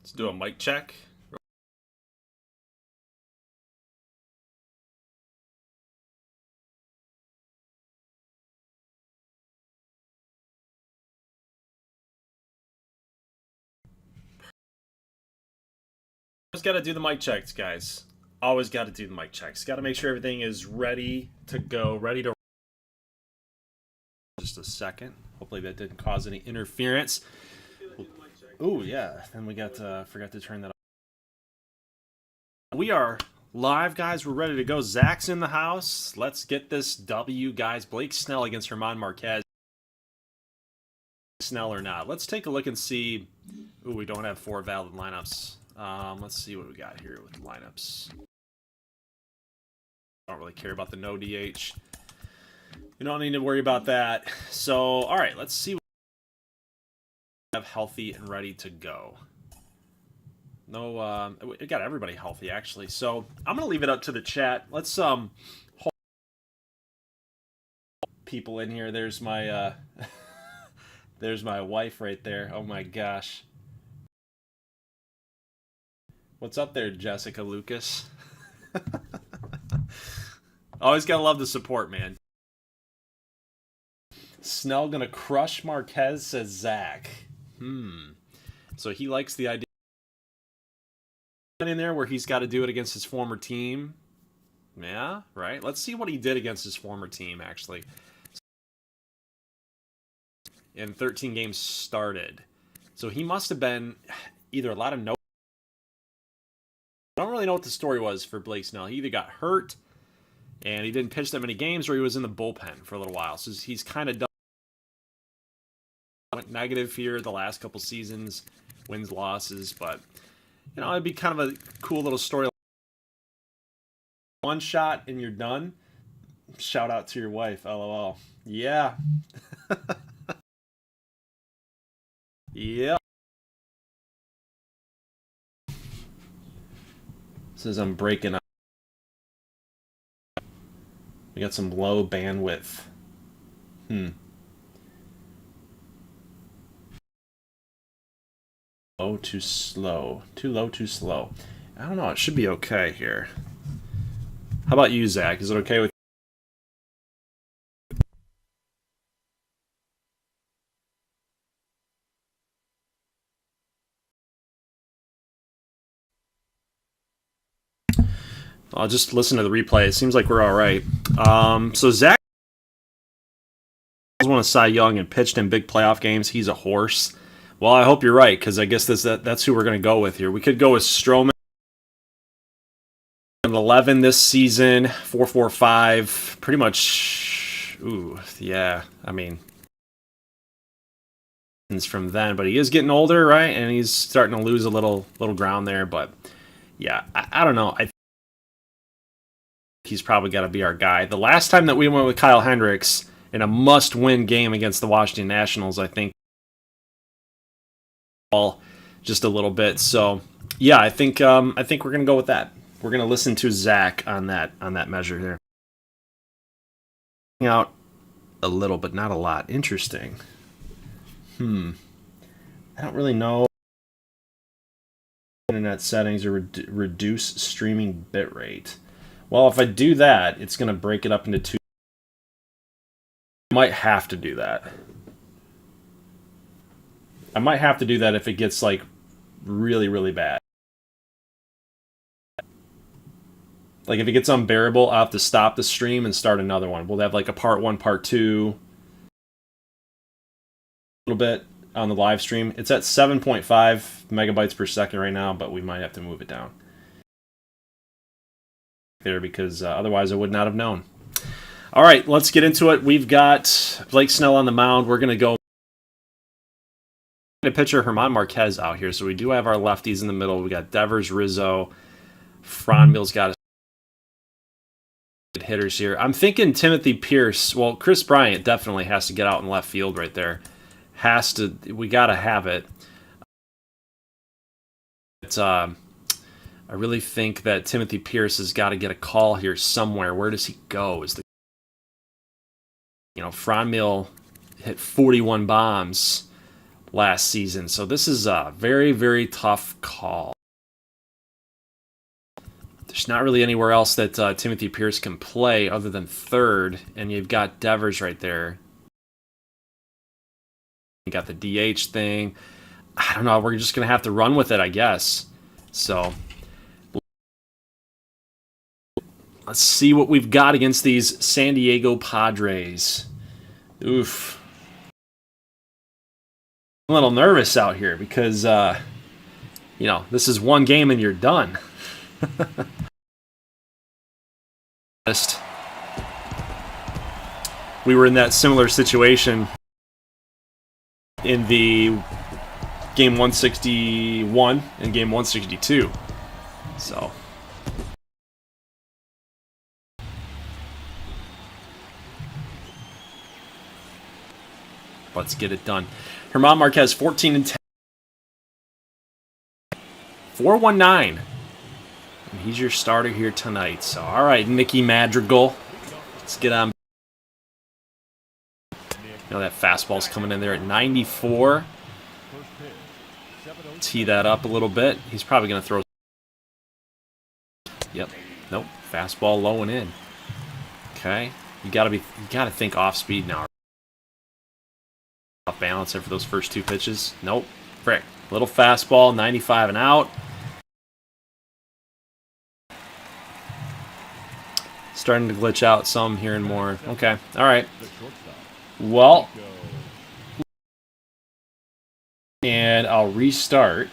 Let's do a mic check. Always got to do the mic checks, guys. Always got to do the mic checks. Got to make sure everything is ready to go, ready to. Just a second. Hopefully that didn't cause any interference. Oh yeah, then we got forgot to turn that off. We are live, guys. We're ready to go. Zach's in the house. Let's get this W, guys. Blake Snell against German Marquez. Snell or not? Let's take a look and see. Ooh, we don't have 4 valid lineups. Let's see what we got here with the lineups. I don't really care about the no DH. You don't need to worry about that. So, all right, let's see what we have healthy and ready to go. No, we got everybody healthy actually. So I'm gonna leave it up to the chat. Let's hold people in here. There's my there's my wife right there. Oh my gosh. What's up there, Jessica Lucas? Always gotta love the support, man. Snell gonna crush Marquez, says Zach. So he likes the idea in there where he's got to do it against his former team. Yeah, right. Let's see what he did against his former team, actually. In 13 games started. So he must have been either a lot of no. I don't really know what the story was for Blake Snell. He either got hurt and he didn't pitch that many games, or he was in the bullpen for a little while. So he's kind of done. Went negative here the last couple seasons, wins, losses, but you know, it'd be kind of a cool little story. One shot and you're done. Shout out to your wife, LOL. Yeah. Yeah. Says I'm breaking up. We got some low bandwidth. Low, too slow. Too low, too slow. I don't know. It should be okay here. How about you, Zach? Is it okay with I'll just listen to the replay. It seems like we're all right. So Zach won a Cy Young and pitched in big playoff games. He's a horse. Well, I hope you're right, because I guess that's who we're going to go with here. We could go with Stroman. 11 this season, 4.45. Pretty much, ooh, yeah. I mean, it's from then, but he is getting older, right? And he's starting to lose a little ground there. But yeah, I don't know. I think he's probably got to be our guy. The last time that we went with Kyle Hendricks in a must-win game against the Washington Nationals, I think just a little bit. So yeah, I think we're gonna go with that. We're gonna listen to Zach on that measure here. Out a little, but not a lot. Interesting. I don't really know. Internet settings or reduce streaming bitrate. Well, if I do that, it's gonna break it up into 2. I might have to do that. I might have to do that if it gets like really, really bad. Like if it gets unbearable, I'll have to stop the stream and start another one. We'll have like a part 1, part 2. A little bit on the live stream. It's at 7.5 megabytes per second right now, but we might have to move it down there because otherwise I would not have known. All right, let's get into it. We've got Blake Snell on the mound. We're going to go pitcher German Marquez out here. So we do have our lefties in the middle. We got Devers, Rizzo. Franmil's got hitters here. I'm thinking Timothy Pierce. Well, Chris Bryant definitely has to get out in left field right there. We got to have it. I really think that Timothy Pierce has got to get a call here somewhere. Where does he go? Franmil hit 41 bombs last season. So this is a very, very tough call. There's not really anywhere else that Timothy Pierce can play other than third, and you've got Devers right there. You got the DH thing. I don't know. We're just going to have to run with it, I guess. So let's see what we've got against these San Diego Padres. Oof. I'm a little nervous out here because, you know, this is one game and you're done. We were in that similar situation in the game 161 and game 162. So let's get it done. German Marquez 14 and 10. 419. And he's your starter here tonight. So all right, Nicky Madrigal. Let's get on. You know, that fastball's coming in there at 94. Tee that up a little bit. He's probably going to throw. Yep. Nope. Fastball low and in. Okay. You got to think off speed now. Off balance there for those first two pitches. Nope. Frick. Little fastball, 95 and out. Starting to glitch out some here and more. Okay. All right. Well, and I'll restart.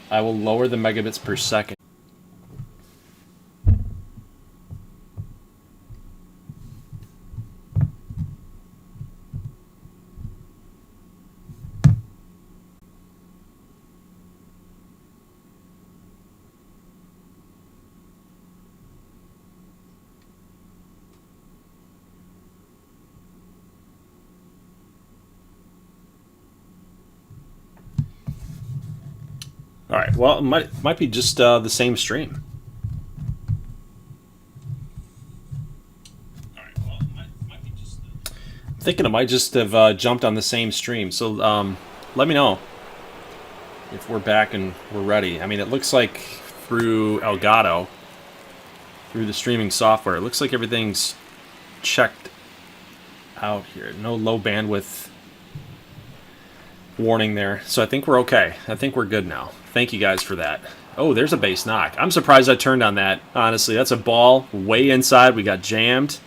I will lower the megabits per second. All right. Well, it might be just the same stream. All right. Well, it might be just. I'm thinking it might just have jumped on the same stream. So let me know if we're back and we're ready. I mean, it looks like through Elgato, through the streaming software, it looks like everything's checked out here. No low bandwidth warning there. So I think we're okay. I think we're good now. Thank you guys for that. Oh, there's a base knock. I'm surprised I turned on that. Honestly, that's a ball way inside. We got jammed.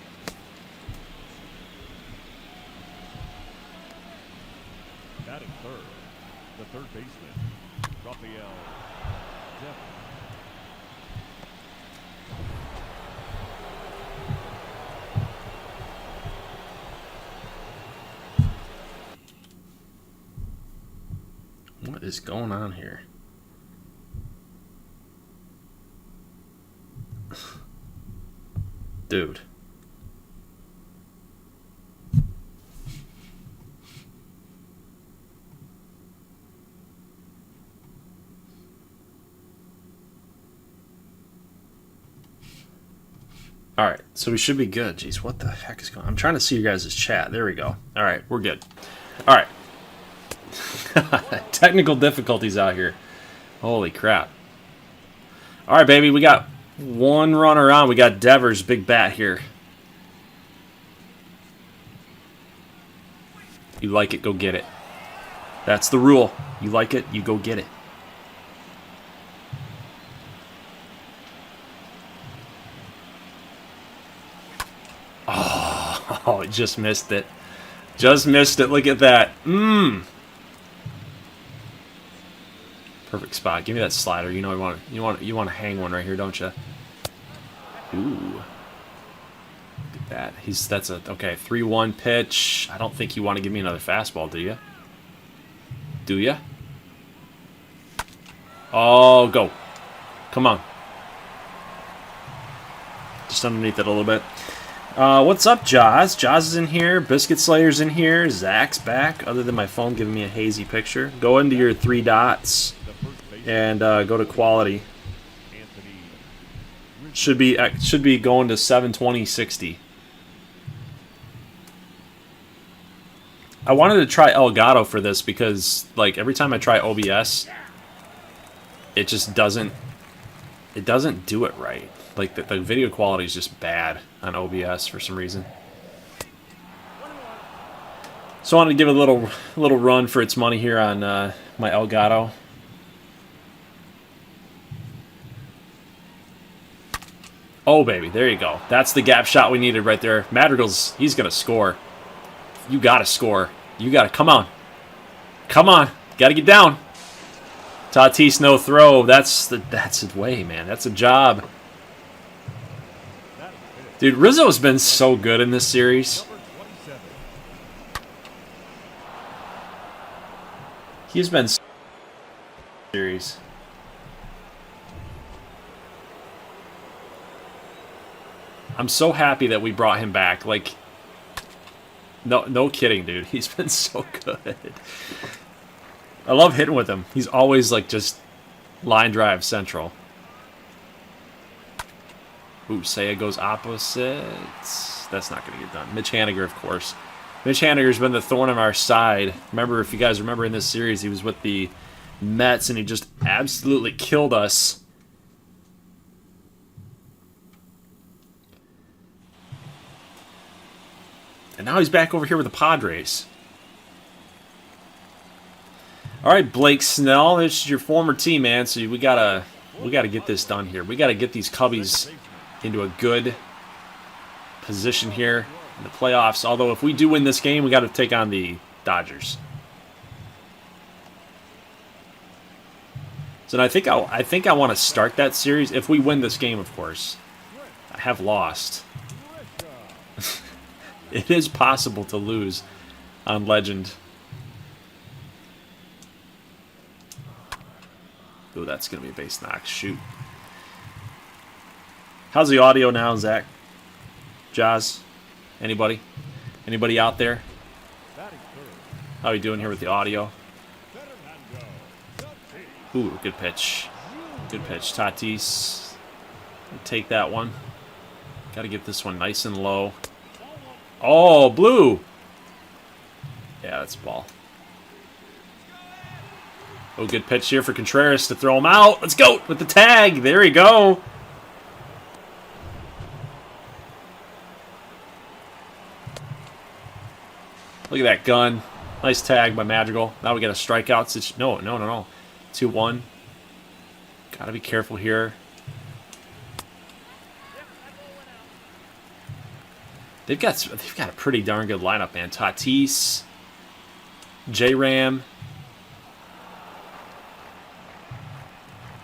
Batting third, the third baseman, Raphael. What is going on here? Dude. All right, so we should be good. Jeez, what the heck is going on? I'm trying to see you guys' chat. There we go. All right, we're good. All right. Technical difficulties out here. Holy crap. All right, baby, we got one runner on. We got Devers, big bat here. You like it, go get it. That's the rule. You like it, you go get it. Oh, it just missed it. Just missed it. Look at that. Perfect spot. Give me that slider. You know you want to hang one right here, don't you? Ooh. Look at that. That's a okay, 3-1 pitch. I don't think you want to give me another fastball, do you? Do you? Oh, go. Come on. Just underneath it a little bit. What's up, Jaws? Jaws is in here. Biscuit Slayer's in here. Zach's back, other than my phone giving me a hazy picture. Go into your three dots and go to quality. Should be going to 720/60. I wanted to try Elgato for this because, like, every time I try OBS, it just doesn't... It doesn't do it right. Like, the video quality is just bad on OBS for some reason. So I wanted to give it a little run for its money here on my Elgato. Oh, baby, there you go. That's the gap shot we needed right there. Madrigal's, he's going to score. You got to score. You got to, come on. Come on. Got to get down. Tatis, no throw. That's the way, man. That's a job. Dude, Rizzo's been so good in this series. He's been so good in this series. I'm so happy that we brought him back. Like, no kidding, dude. He's been so good. I love hitting with him. He's always, like, just line drive central. Ooh, Seiya goes opposite. That's not going to get done. Mitch Haniger, of course. Mitch Haniger's been the thorn on our side. Remember, if you guys remember in this series, he was with the Mets, and he just absolutely killed us. And now he's back over here with the Padres. All right, Blake Snell, this is your former team, man. So we gotta get this done here. We gotta get these Cubbies into a good position here in the playoffs. Although if we do win this game, we got to take on the Dodgers. So I think I want to start that series if we win this game, of course. I have lost. It is possible to lose on Legend. Ooh, that's going to be a base knock. Shoot. How's the audio now, Zach? Jazz? Anybody? Anybody out there? How are you doing here with the audio? Ooh, good pitch. Good pitch. Tatis. Take that one. Got to get this one nice and low. Oh, blue. Yeah, that's a ball. Oh, good pitch here for Contreras to throw him out. Let's go with the tag. There we go. Look at that gun. Nice tag by Madrigal. Now we got a strikeout. No. 2-1. Got to be careful here. They've got a pretty darn good lineup, man. Tatis, J-Ram.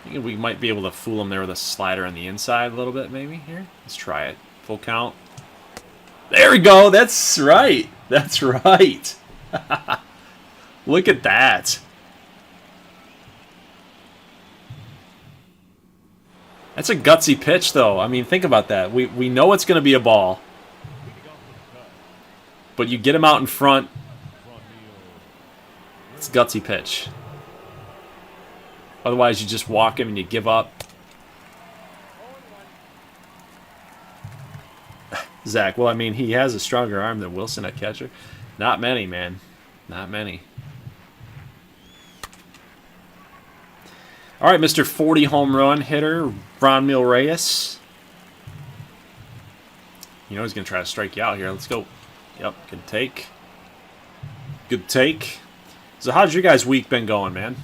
I think we might be able to fool them there with a slider on the inside a little bit, maybe here. Let's try it. Full count. There we go. That's right. That's right. Look at that. That's a gutsy pitch, though. I mean, think about that. We know it's going to be a ball. But you get him out in front. It's a gutsy pitch. Otherwise, you just walk him and you give up. Zach, well, I mean, he has a stronger arm than Wilson at catcher. Not many, man. Not many. All right, Mr. 40 home run hitter, Ronmil Reyes. You know he's going to try to strike you out here. Let's go. Yep, good take. Good take. So how's your guys' week been going, man?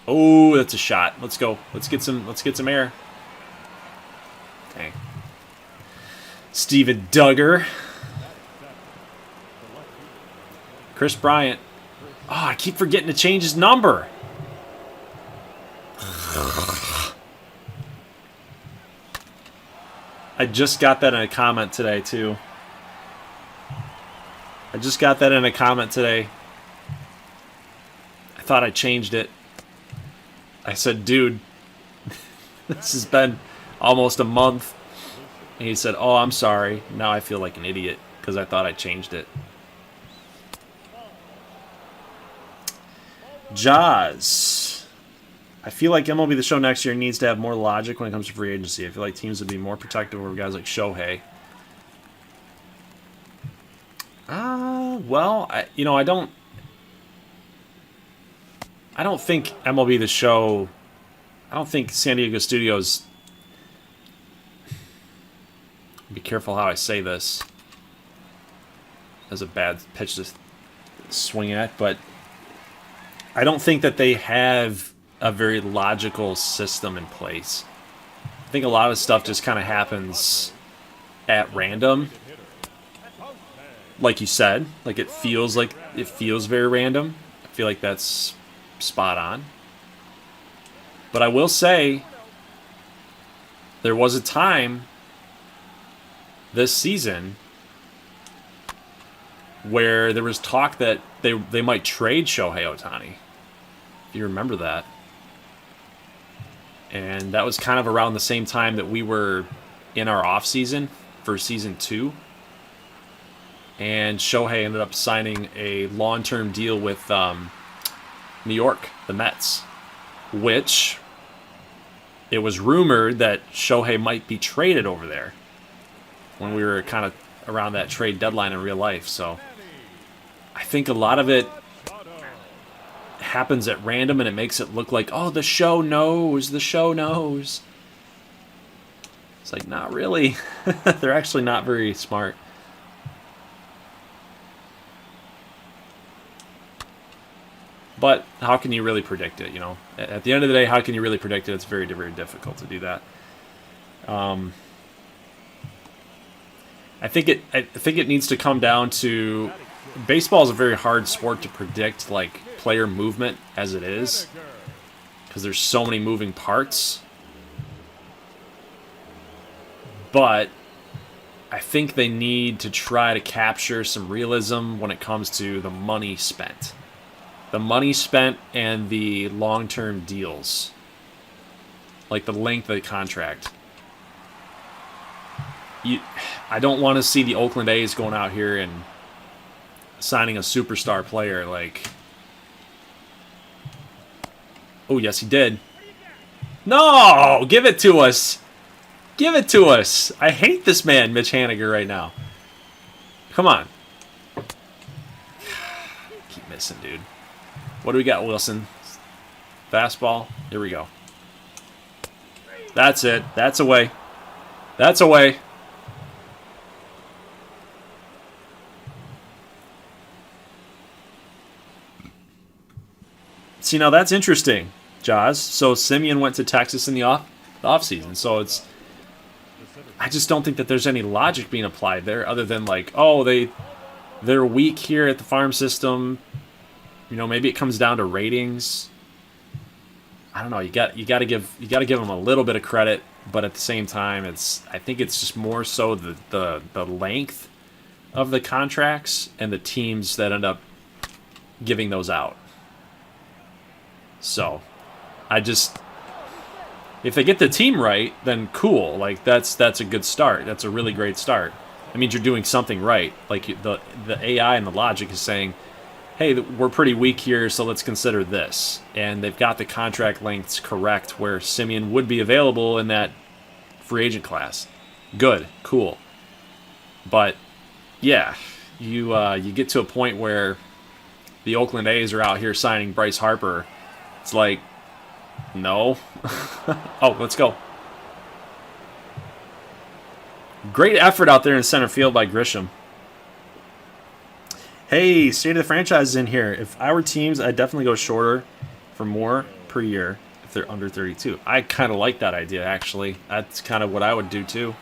Oh, that's a shot. Let's go. Let's get some air. Dang. Steven Duggar. Chris Bryant. Oh, I keep forgetting to change his number. I just got that in a comment today, too. I thought I changed it. I said, dude, this has been almost a month. And he said, oh, I'm sorry. Now I feel like an idiot because I thought I changed it. Jaws. I feel like MLB The Show next year needs to have more logic when it comes to free agency. I feel like teams would be more protective over guys like Shohei. Well, I don't think MLB The Show. I don't think San Diego Studios. Be careful how I say this. That's a bad pitch to swing at, but I don't think that they have a very logical system in place. I think a lot of stuff just kind of happens at random. Like you said, like it feels very random. I feel like that's spot on. But I will say there was a time this season where there was talk that they might trade Shohei Ohtani. If you remember that. And that was kind of around the same time that we were in our off season for season 2. And Shohei ended up signing a long-term deal with New York, the Mets, which it was rumored that Shohei might be traded over there when we were kind of around that trade deadline in real life. So I think a lot of it happens at random, and it makes it look like, oh, the show knows. It's like, not really. They're actually not very smart. But how can you really predict it, At the end of the day, how can you really predict it? It's very, very difficult to do that. I think it needs to come down to, baseball is a very hard sport to predict, like, player movement as it is, because there's so many moving parts. But I think they need to try to capture some realism when it comes to the money spent. The money spent and the long-term deals. Like the length of the contract. I don't want to see the Oakland A's going out here and signing a superstar player like... Oh, yes, he did. No! Give it to us! Give it to us! I hate this man, Mitch Haniger, right now. Come on. Keep missing, dude. What do we got, Wilson? Fastball. Here we go. That's it. That's away. That's away. See, now that's interesting, Jaws. So Simeon went to Texas in the off season. So I just don't think that there's any logic being applied there, other than like, oh, they're weak here at the farm system. Maybe it comes down to ratings. I don't know. You got to give them a little bit of credit, but at the same time, I think it's just more so the length of the contracts and the teams that end up giving those out. So, if they get the team right, then cool. Like that's a good start. That's a really great start. That means you're doing something right. Like the AI and the logic is saying, hey, we're pretty weak here, so let's consider this. And they've got the contract lengths correct where Simeon would be available in that free agent class. Good, cool. But, yeah, you get to a point where the Oakland A's are out here signing Bryce Harper. It's like, no. Oh, let's go. Great effort out there in center field by Grisham. Hey, State of the Franchise is in here. If I were teams, I'd definitely go shorter for more per year if they're under 32. I kind of like that idea, actually. That's kind of what I would do, too.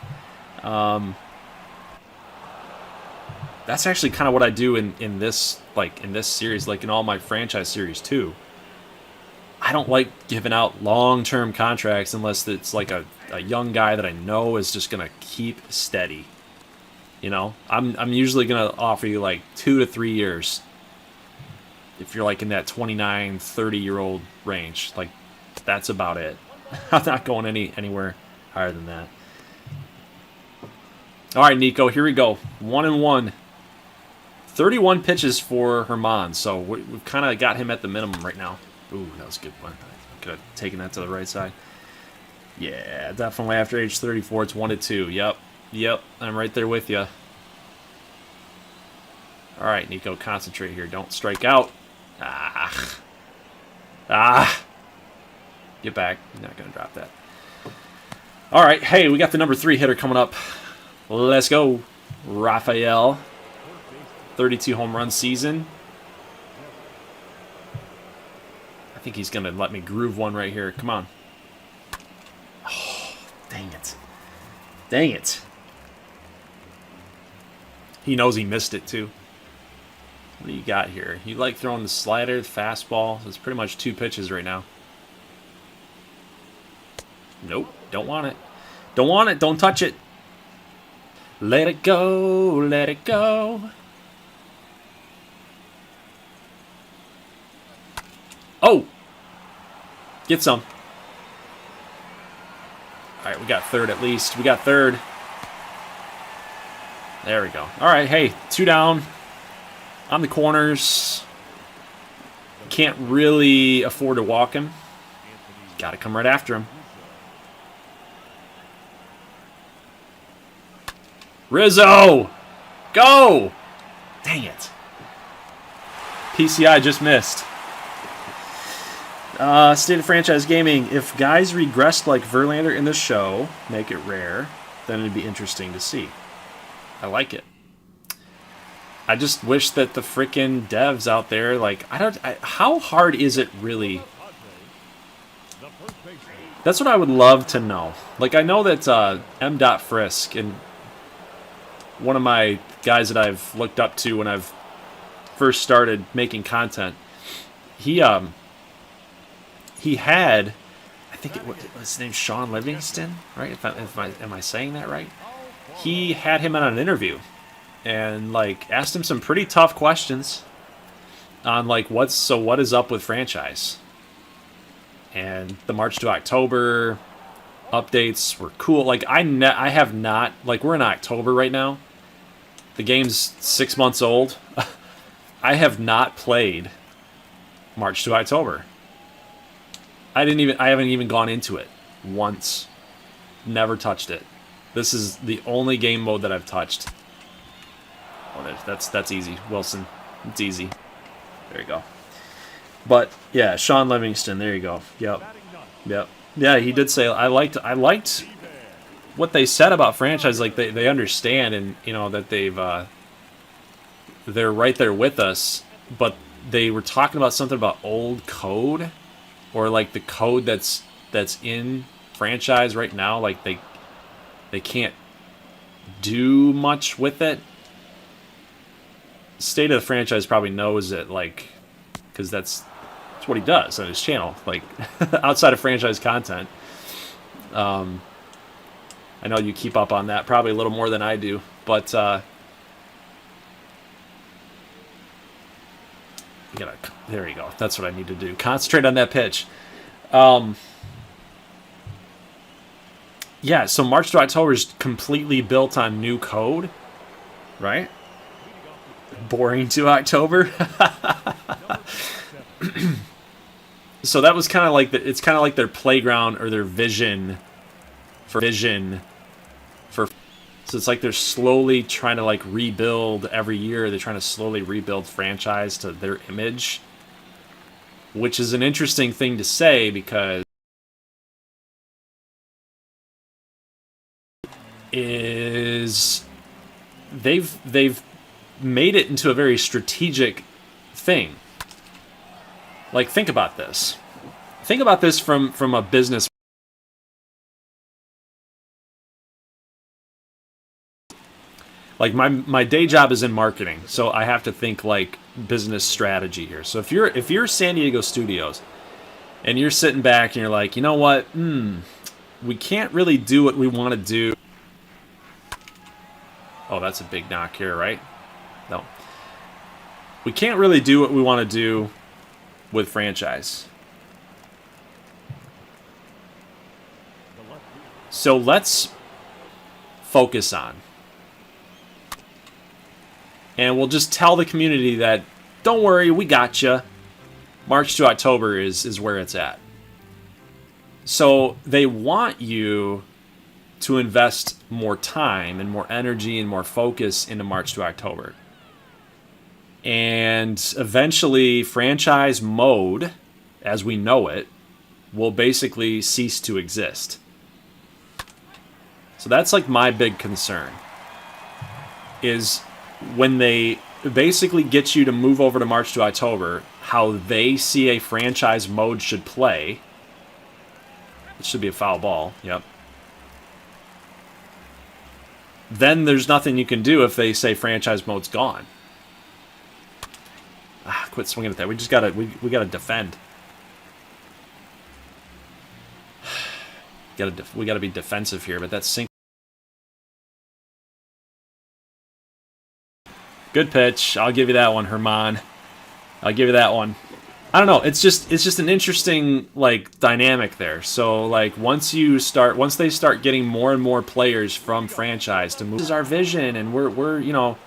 That's actually kind of what I do in this series, like in all my franchise series, too. I don't like giving out long-term contracts unless it's like a young guy that I know is just going to keep steady. I'm usually going to offer you like 2 to 3 years if you're like in that 29, 30-year-old range. Like, that's about it. I'm not going anywhere higher than that. All right, Nico, here we go. 1-1. 31 pitches for Herman, so we've kind of got him at the minimum right now. Ooh, that was a good one. I could have taken that to the right side. Yeah, definitely after age 34, it's 1-2. Yep, I'm right there with you. All right, Nico, concentrate here. Don't strike out. Get back. You're not going to drop that. All right, hey, we got the number 3 hitter coming up. Let's go. Rafael. 32 home run season. I think he's going to let me groove one right here. Come on. Oh, dang it. Dang it. He knows he missed it, too. What do you got here? You like throwing the slider, the fastball. It's pretty much 2 pitches right now. Nope. Don't want it. Don't want it. Don't touch it. Let it go. Let it go. Oh! Get some. Alright, we got third at least. We got third. There we go. Alright, hey, 2 down. On the corners. Can't really afford to walk him. Got to come right after him. Rizzo! Go! Dang it. PCI just missed. State of Franchise Gaming. If guys regressed like Verlander in the show, make it rare, then it'd be interesting to see. I like it. I just wish that the frickin' devs out there, like, how hard is it really? That's what I would love to know. Like, I know that M. Frisk, and one of my guys that I've looked up to when I've first started making content, he had, I think it was his name, Sean Livingston, right? Am I saying that right? He had him on an interview and like asked him some pretty tough questions on like what is up with franchise. And the March to October updates were cool. Like I have not, like, we're in October right now. The game's 6 months old. I have not played March to October. I haven't even gone into it once. Never touched it. This is the only game mode that I've touched. Oh, that's easy, Wilson. It's easy. There you go. But yeah, Sean Livingston. There you go. Yep. Yeah, he did say I liked what they said about franchise. Like they understand, and you know that they're right there with us. But they were talking about something about old code, or like the code that's in franchise right now. Like they can't do much with it. State of the Franchise probably knows it, like, because that's what he does on his channel, like outside of franchise content. I know you keep up on that probably a little more than I do, but there you go. That's what I need to do. Concentrate on that pitch. Yeah, so March to October is completely built on new code, right? Boring to October. So that was kind of like it's kind of like their playground or their vision for. So it's like they're slowly trying to like rebuild every year. They're trying to slowly rebuild franchise to their image, which is an interesting thing to say because they've made it into a very strategic thing. Like, think about this. Think about this from a business. Like, my day job is in marketing, so I have to think like business strategy here. So if you're San Diego Studios and you're sitting back and you're like, you know what? We can't really do what we want to do. Oh, that's a big knock here, right? No. We can't really do what we want to do with franchise. So let's focus on. And we'll just tell the community that, don't worry, we got you. March to October is where it's at. So they want you to invest more time and more energy and more focus into March to October. And eventually, franchise mode, as we know it, will basically cease to exist. So that's like my big concern. Is when they basically get you to move over to March to October, how they see a franchise mode should play. It should be a foul ball. Yep. Then there's nothing you can do if they say franchise mode's gone. Quit swinging at that. We just gotta we gotta defend. We gotta be defensive here, but that's sink. Good pitch. I'll give you that one, Herman. I'll give you that one. I don't know. It's just an interesting like dynamic there. So like once they start getting more and more players from franchise to move, this is our vision, and we're you know.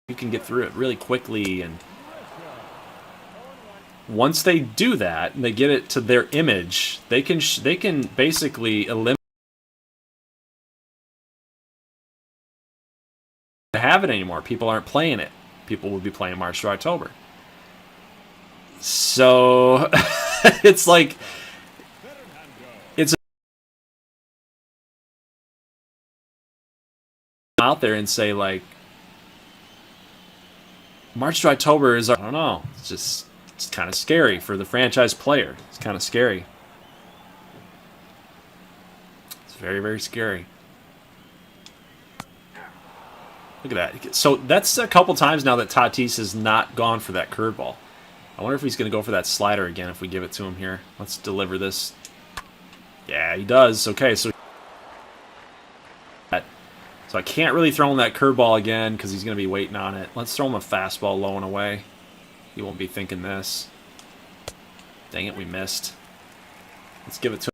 You can get through it really quickly, and once they do that and they get it to their image, they can basically eliminate to have it anymore. People aren't playing it. People will be playing March to October. So it's like it's out there and say like March to October is, I don't know, it's kind of scary for the franchise player. It's kind of scary. It's very, very scary. Look at that. So that's a couple times now that Tatis has not gone for that curveball. I wonder if he's going to go for that slider again if we give it to him here. Let's deliver this. Yeah, he does. Okay, so I can't really throw him that curveball again because he's going to be waiting on it. Let's throw him a fastball low and away. He won't be thinking this. Dang it, we missed. Let's give it to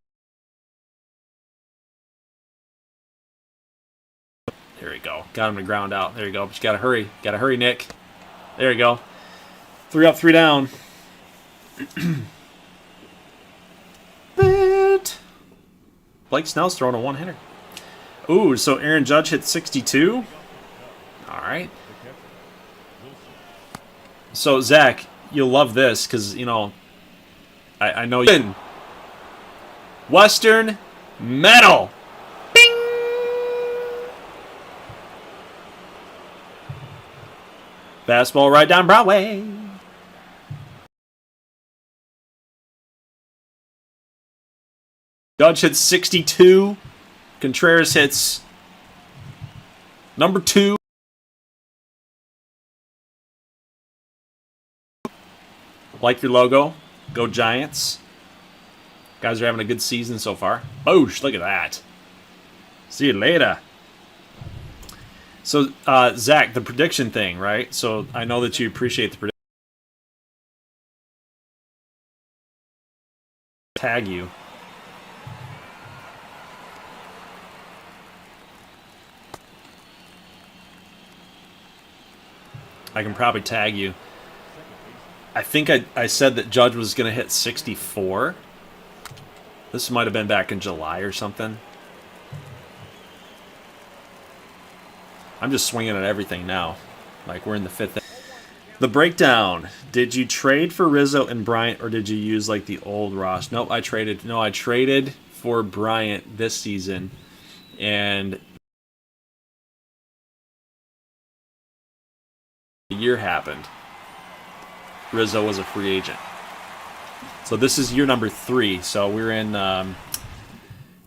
him. There we go. Got him to ground out. There you go. But you got to hurry. Got to hurry, Nick. There you go. 3 up, 3 down. But Blake Snell's throwing a one-hitter. Ooh, so Aaron Judge hit 62. All right. So, Zach, you'll love this because, you know, I know you. Western Metal. Bing! Fastball right down Broadway. Judge hits 62. Contreras hits number 2. Like your logo. Go Giants. Guys are having a good season so far. Boosh, look at that. See you later. So, Zach, the prediction thing, right? So, I know that you appreciate the prediction. Tag you. I can probably tag you. I think I said that Judge was going to hit 64. This might have been back in July or something. I'm just swinging at everything now. Like we're in the 5th. The breakdown. Did you trade for Rizzo and Bryant, or did you use like the old Ross? Nope, I traded. No, I traded for Bryant this season. And the year happened. Rizzo was a free agent. So this is year number 3. So we're in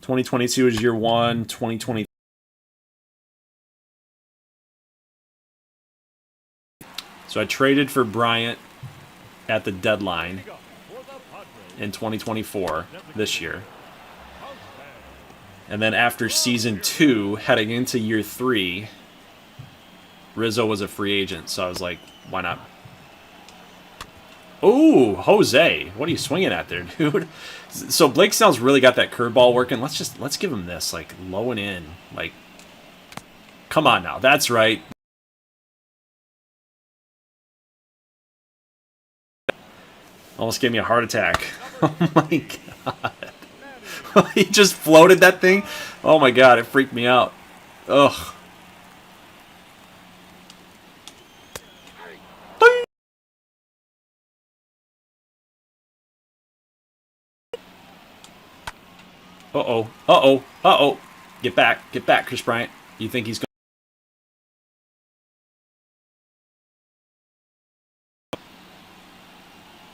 2022 is year 1, 2020. So I traded for Bryant at the deadline in 2024 this year. And then after season 2, heading into year 3, Rizzo was a free agent. So I was like, why not? Oh, Jose. What are you swinging at there, dude? So Blake Snell's really got that curveball working. Let's give him this, like, low and in. Like, come on now. That's right. Almost gave me a heart attack. Oh, my God. He just floated that thing. Oh, my God. It freaked me out. Ugh. Uh-oh. Uh-oh. Uh-oh. Get back. Get back, Chris Bryant. You think he's going?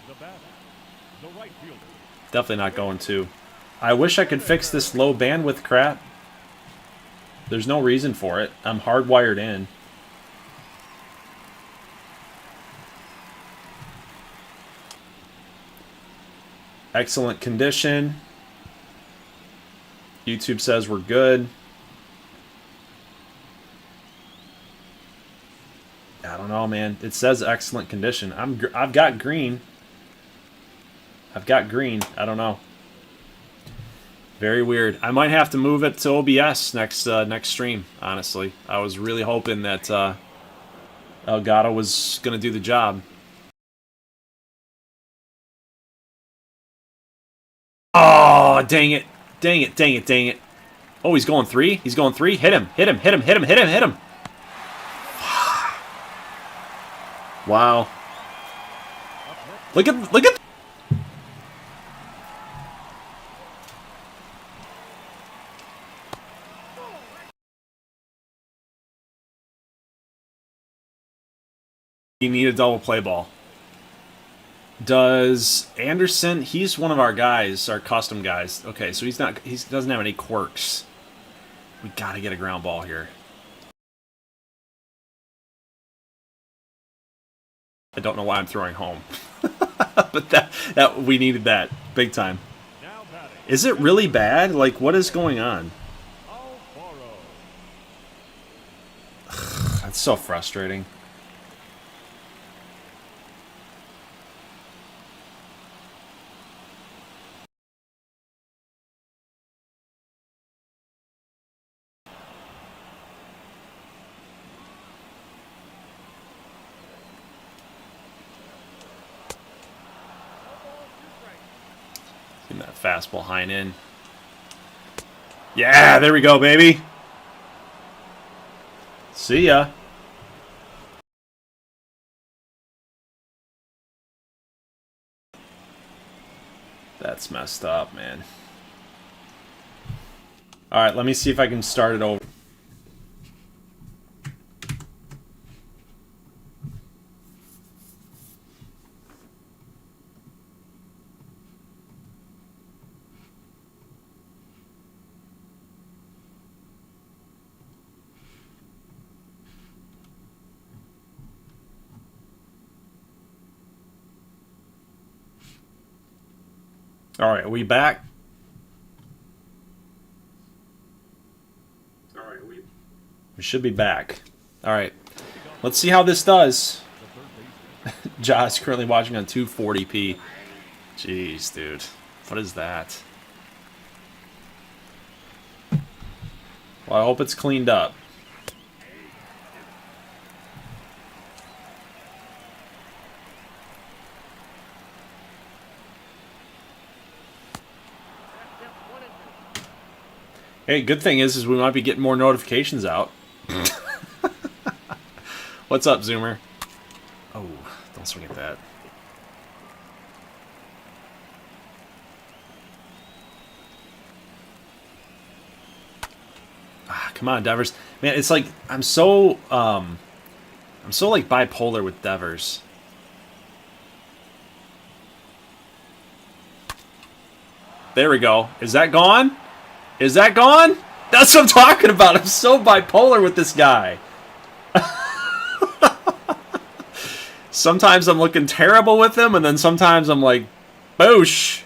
The batter, the right fielder. Definitely not going to. I wish I could fix this low bandwidth crap. There's no reason for it. I'm hardwired in. Excellent condition. YouTube says we're good. I don't know, man. It says excellent condition. I've got green. I've got green. I don't know. Very weird. I might have to move it to OBS next stream, honestly. I was really hoping that Elgato was going to do the job. Oh, dang it. Dang it, dang it, dang it. Oh, he's going 3? He's going 3? Hit him, hit him, hit him, hit him, hit him, hit him. Wow. Look at he need a double play ball. Does Anderson, he's one of our guys, our custom guys. Okay, so he doesn't have any quirks. We got to get a ground ball here. I don't know why I'm throwing home. But that we needed that big time. Is it really bad? Like, what is going on? That's so frustrating. That fastball high and in. Yeah, there we go, baby. See ya. That's messed up, man. All right, let me see if I can start it over. All right, are we back? All right, we should be back. All right, let's see how this does. Josh currently watching on 240p. Jeez, dude, what is that? Well, I hope it's cleaned up. Hey, good thing is we might be getting more notifications out. What's up, Zoomer? Oh, don't swing at that. Ah, come on, Devers. Man, it's like I'm so like bipolar with Devers. There we go. Is that gone? Is that gone? That's what I'm talking about. I'm so bipolar with this guy. Sometimes I'm looking terrible with him, and then sometimes I'm like, boosh.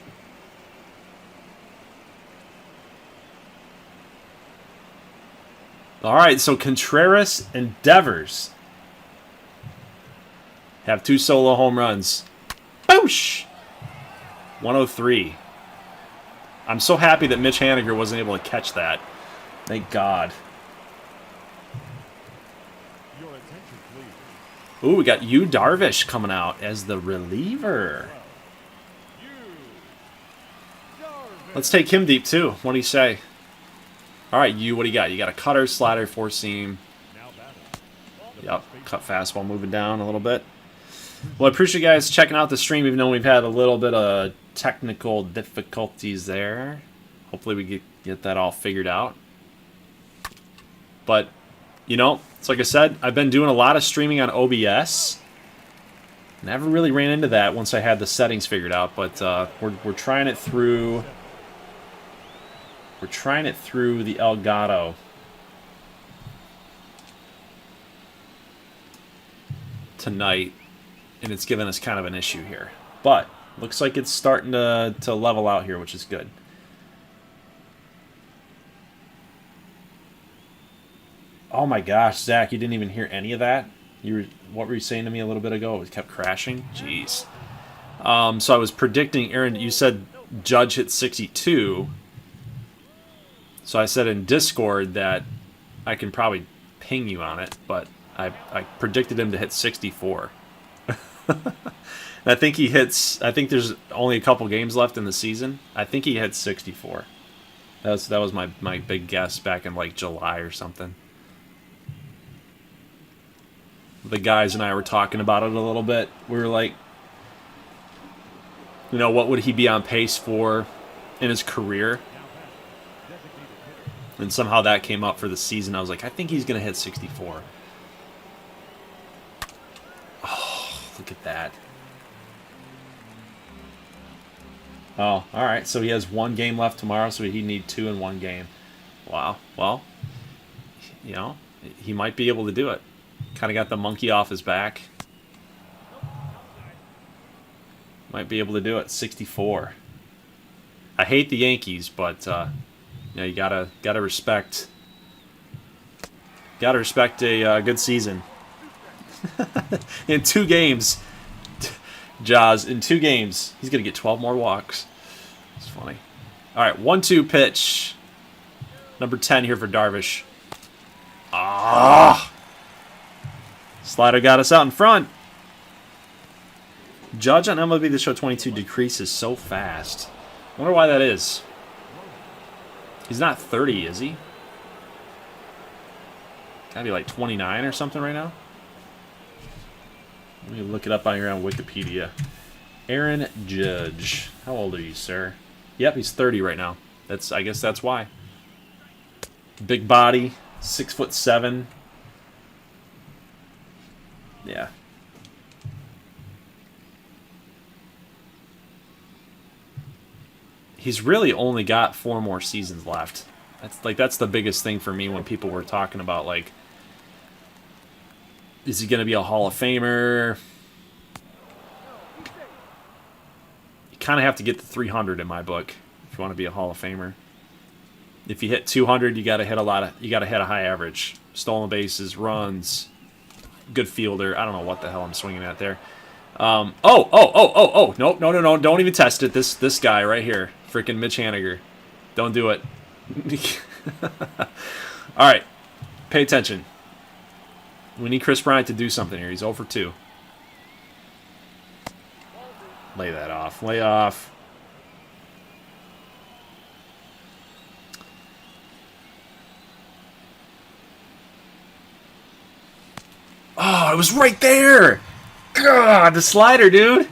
All right, so Contreras and Devers have 2 solo home runs. Boosh! 103. I'm so happy that Mitch Haniger wasn't able to catch that. Thank God. Ooh, we got Yu Darvish coming out as the reliever. Let's take him deep, too. What do you say? All right, Yu, what do you got? You got a cutter, slider, 4-seam. Yep, cut fastball moving down a little bit. Well, I appreciate you guys checking out the stream, even though we've had a little bit of technical difficulties there. Hopefully we get that all figured out. But, you know, it's like I said, I've been doing a lot of streaming on OBS. Never really ran into that once I had the settings figured out, but we're trying it through. We're trying it through the Elgato. Tonight, and it's given us kind of an issue here. But looks like it's starting to level out here, which is good. Oh my gosh, Zach, you didn't even hear any of that? What were you saying to me a little bit ago? It kept crashing? Jeez. So I was predicting, Aaron, you said Judge hit 62. So I said in Discord that I can probably ping you on it, but I predicted him to hit 64. I think he hits. I think there's only a couple games left in the season. I think he hit 64. That was my big guess back in like July or something. The guys and I were talking about it a little bit. We were like, you know, what would he be on pace for in his career? And somehow that came up for the season. I was like, I think he's going to hit 64. Oh, look at that. Oh, all right. So he has one game left tomorrow, so he'd need 2 in one game. Wow. Well, you know, he might be able to do it. Kind of got the monkey off his back. Might be able to do it. 64. I hate the Yankees, but you know, you gotta respect. Gotta respect a good season. In 2 games, Jaws, in 2 games, he's going to get 12 more walks. It's funny. All right, 1-2 pitch. Number 10 here for Darvish. Ah! Slider got us out in front. Judge on MLB The Show 22 decreases so fast. I wonder why that is. He's not 30, is he? Gotta be like 29 or something right now. Let me look it up on your own Wikipedia. Aaron Judge. How old are you, sir? Yep, he's 30 right now. I guess that's why. Big body, 6'7". Yeah. He's really only got 4 more seasons left. That's the biggest thing for me when people were talking about, like, is he going to be a Hall of Famer? You kind of have to get to 300 in my book if you want to be a Hall of Famer. If you hit 200, you got to hit a high average. Stolen bases, runs, good fielder. I don't know what the hell I'm swinging at there. Nope, no, don't even test it. This guy right here, freaking Mitch Haniger. Don't do it. All right, pay attention. We need Chris Bryant to do something here. He's 0 for 2. Lay that off. Lay off. Oh, it was right there. God, the slider, dude.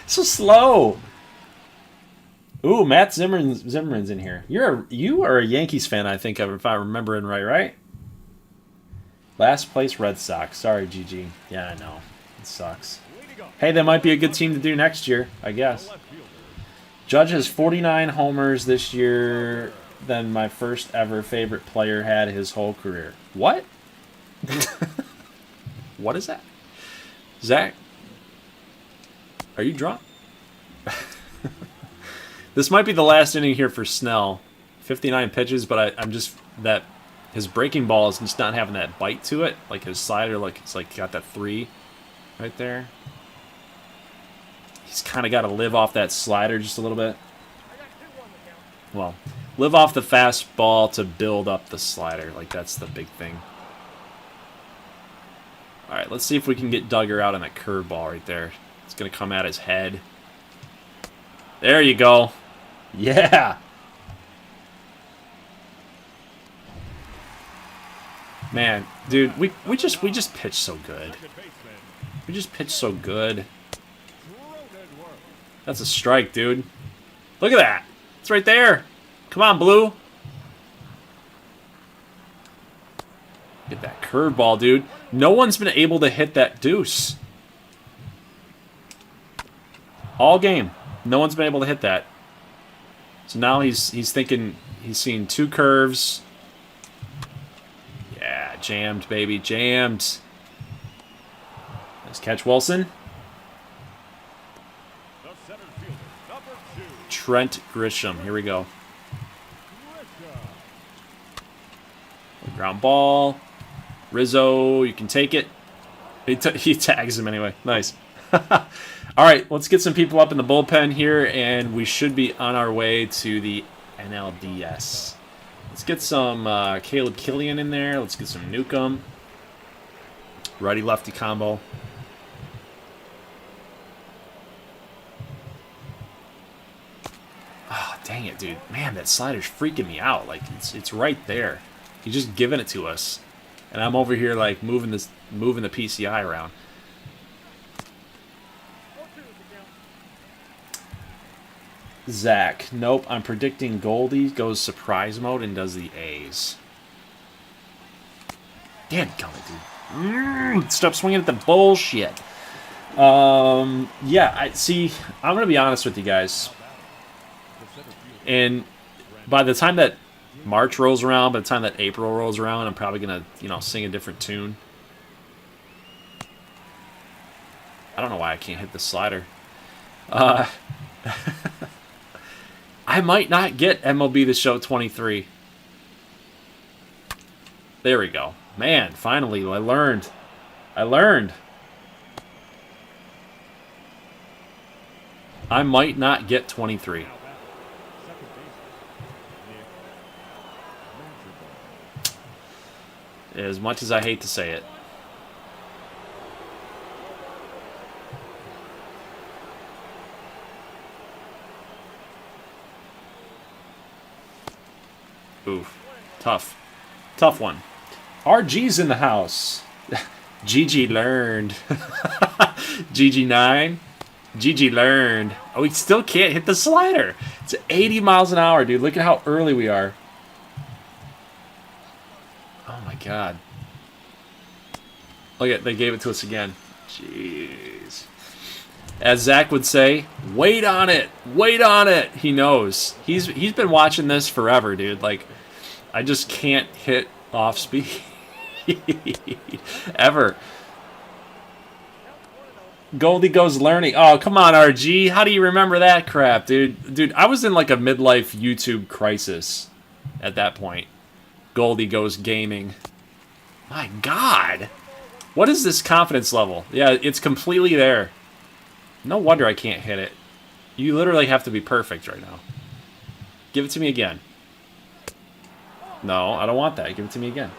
So slow. Ooh, Matt Zimmerman's in here. You are a Yankees fan, I think, if I'm remembering right? Last place Red Sox. Sorry, GG. Yeah, I know. It sucks. Hey, that might be a good team to do next year, I guess. Judge has 49 homers this year than my first ever favorite player had his whole career. What? What is that? Zach? Are you drunk? This might be the last inning here for Snell. 59 pitches, but I'm just that his breaking ball is just not having that bite to it. Like his slider, like it's like got that 3 right there. He's kind of got to live off that slider just a little bit. Well, live off the fastball to build up the slider. Like that's the big thing. All right, let's see if we can get Duggar out on that curveball right there. It's going to come at his head. There you go. Yeah. Man, dude, we just pitch so good. We just pitch so good. That's a strike, dude. Look at that. It's right there. Come on, Blue. Get that curveball, dude. No one's been able to hit that deuce. All game. No one's been able to hit that. So now he's thinking he's seeing 2 curves. Yeah, jammed, baby. Jammed. Nice catch, Wilson. Trent Grisham. Here we go. Ground ball. Rizzo, you can take it. He tags him anyway. Nice. All right, let's get some people up in the bullpen here, and we should be on our way to the NLDS. Let's get some Caleb Killian in there. Let's get some Newcomb. Righty-lefty combo. Oh, dang it, dude. Man, that slider's freaking me out. Like, it's right there. He's just giving it to us. And I'm over here, like, moving the PCI around. Zach. Nope, I'm predicting Goldie goes surprise mode and does the A's. Damn, dude. Stop swinging at the bullshit. Yeah, I'm going to be honest with you guys. And by the time that March rolls around, by the time that April rolls around, I'm probably going to, sing a different tune. I don't know why I can't hit the slider. I might not get MLB The Show 23. There we go. Man, finally, I learned. I might not get 23. As much as I hate to say it. Oof. Tough. Tough one. RG's in the house. GG learned. GG9. GG learned. Oh, he still can't hit the slider. It's 80 miles an hour, dude. Look at how early we are. Oh, my God. Look at, they gave it to us again. Jeez. As Zach would say, wait on it. Wait on it. He knows. He's been watching this forever, dude. Like, I just can't hit off speed. Ever. Goldie goes learning. Oh, come on, RG. How do you remember that crap, dude? Dude, I was in like a midlife YouTube crisis at that point. Goldie goes gaming. My God. What is this confidence level? Yeah, it's completely there. No wonder I can't hit it. You literally have to be perfect right now. Give it to me again. No, I don't want that. Give it to me again.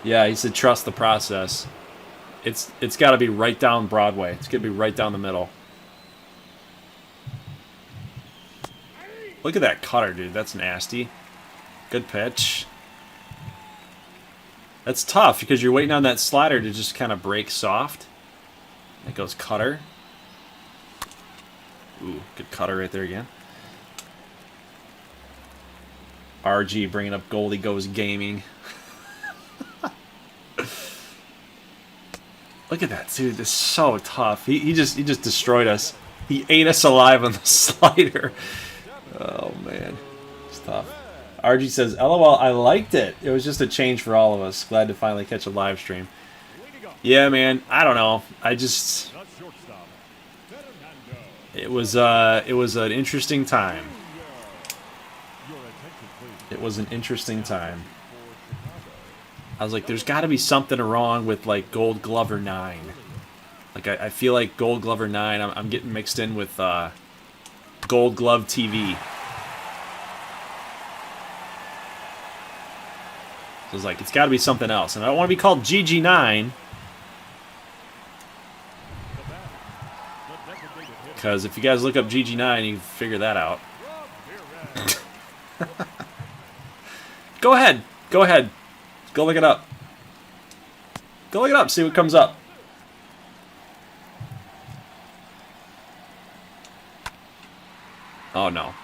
Yeah, he said trust the process. It's got to be right down Broadway. It's going to be right down the middle. Look at that cutter, dude. That's nasty. Good pitch. That's tough because you're waiting on that slider to just kind of break soft. That goes cutter. Ooh, good cutter right there again. RG bringing up Goldie goes gaming. Look at that, dude. This is so tough. He just destroyed us. He ate us alive on the slider. Oh, man. It's tough. RG says, LOL, I liked it. It was just a change for all of us. Glad to finally catch a live stream. Yeah, man. I don't know. It was an interesting time. It was an interesting time. I was like, there's got to be something wrong with, like, Gold Glover 9. Like, I feel like Gold Glover 9, I'm getting mixed in with Gold Glove TV. So I was like, it's got to be something else. And I don't want to be called GG9. Because if you guys look up GG9, you can figure that out. Go ahead. Go ahead. Go look it up. Go look it up. See what comes up. Oh, no.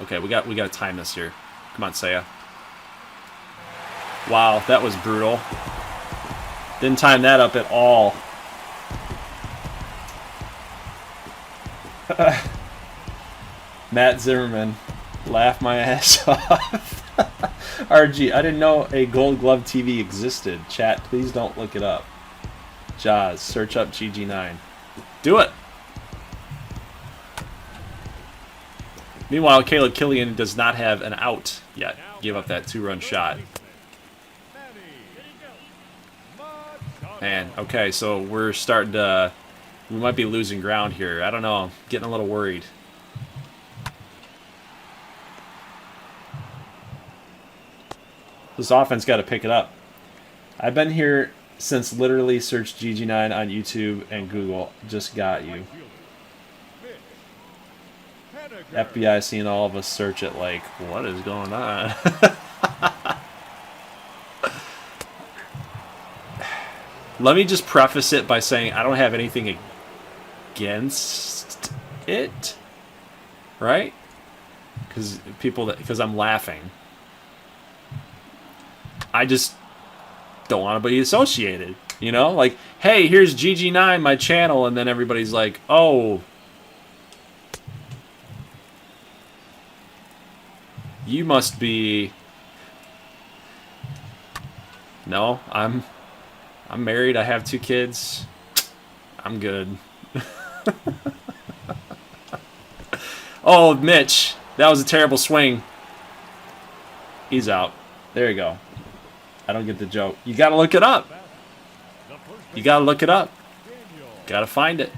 Okay, we got to time this here. Come on, Seiya. Wow, that was brutal. Didn't time that up at all. Matt Zimmerman, laugh my ass off. RG, I didn't know a Gold Glove TV existed. Chat, please don't look it up. Jaws, search up GG9. Do it. Meanwhile, Caleb Killian does not have an out yet. Give up that 2-run shot. Man, okay, so we're starting to... We might be losing ground here. I don't know. I'm getting a little worried. This offense got to pick it up. I've been here since literally search GG9 on YouTube and Google. Just got you. FBI seeing all of us search it like, what is going on? Let me just preface it by saying I don't have anything against it, right? Because I'm laughing. I just don't want to be associated, you know? Like, hey, here's GG9, my channel, and then everybody's like, oh, you must be... No, I'm married, I have 2 kids. I'm good. Oh, Mitch, that was a terrible swing. He's out. There you go. I don't get the joke. You gotta look it up. You gotta look it up. Gotta find it.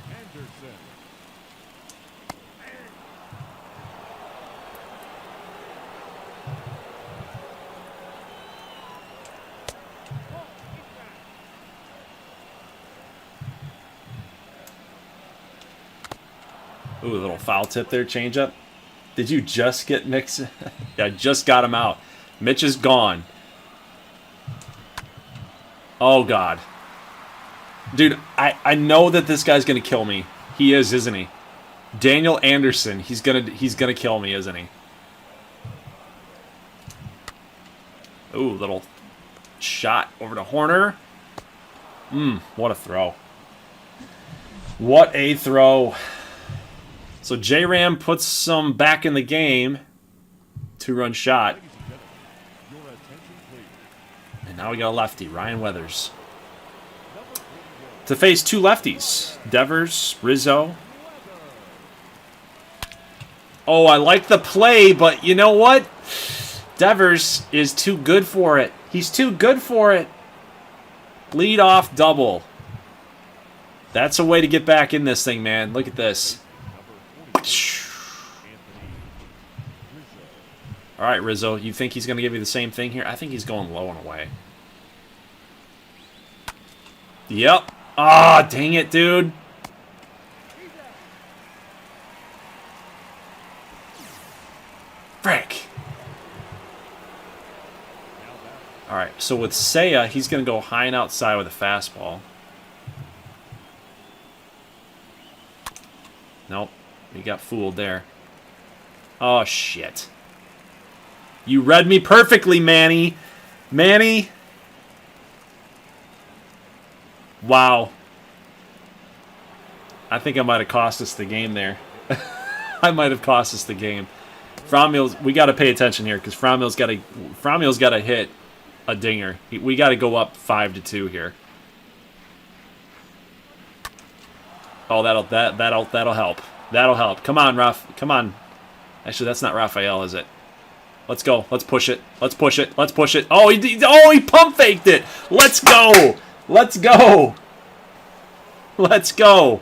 Ooh, a little foul tip there, change up. Did you just get Mix? Yeah, I just got him out. Mitch is gone. Oh, God. Dude, I know that this guy's going to kill me. He is, isn't he? Daniel Anderson, he's gonna kill me, isn't he? Ooh, little shot over to Horner. What a throw. What a throw. So J-Ram puts some back in the game. 2-run shot. And now we got a lefty, Ryan Weathers. To face 2 lefties. Devers, Rizzo. Oh, I like the play, but you know what? Devers is too good for it. He's too good for it. Lead off double. That's a way to get back in this thing, man. Look at this. All right, Rizzo, you think he's going to give you the same thing here? I think he's going low and away. Yep. Ah, dang it, dude. Frick. All right, so with Seiya, he's going to go high and outside with a fastball. Nope. He got fooled there. Oh, shit. You read me perfectly, Manny. Manny. Wow. I think I might have cost us the game there. I might have cost us the game. Frommules, we got to pay attention here because Frommules got to hit a dinger. We got to go up 5-2 here. Oh, that'll help. That'll help. Come on, Raf. Come on. Actually, that's not Raphael, is it? Let's go. Let's push it. Let's push it. Let's push it. Oh, he pump faked it. Let's go. Let's go. Let's go.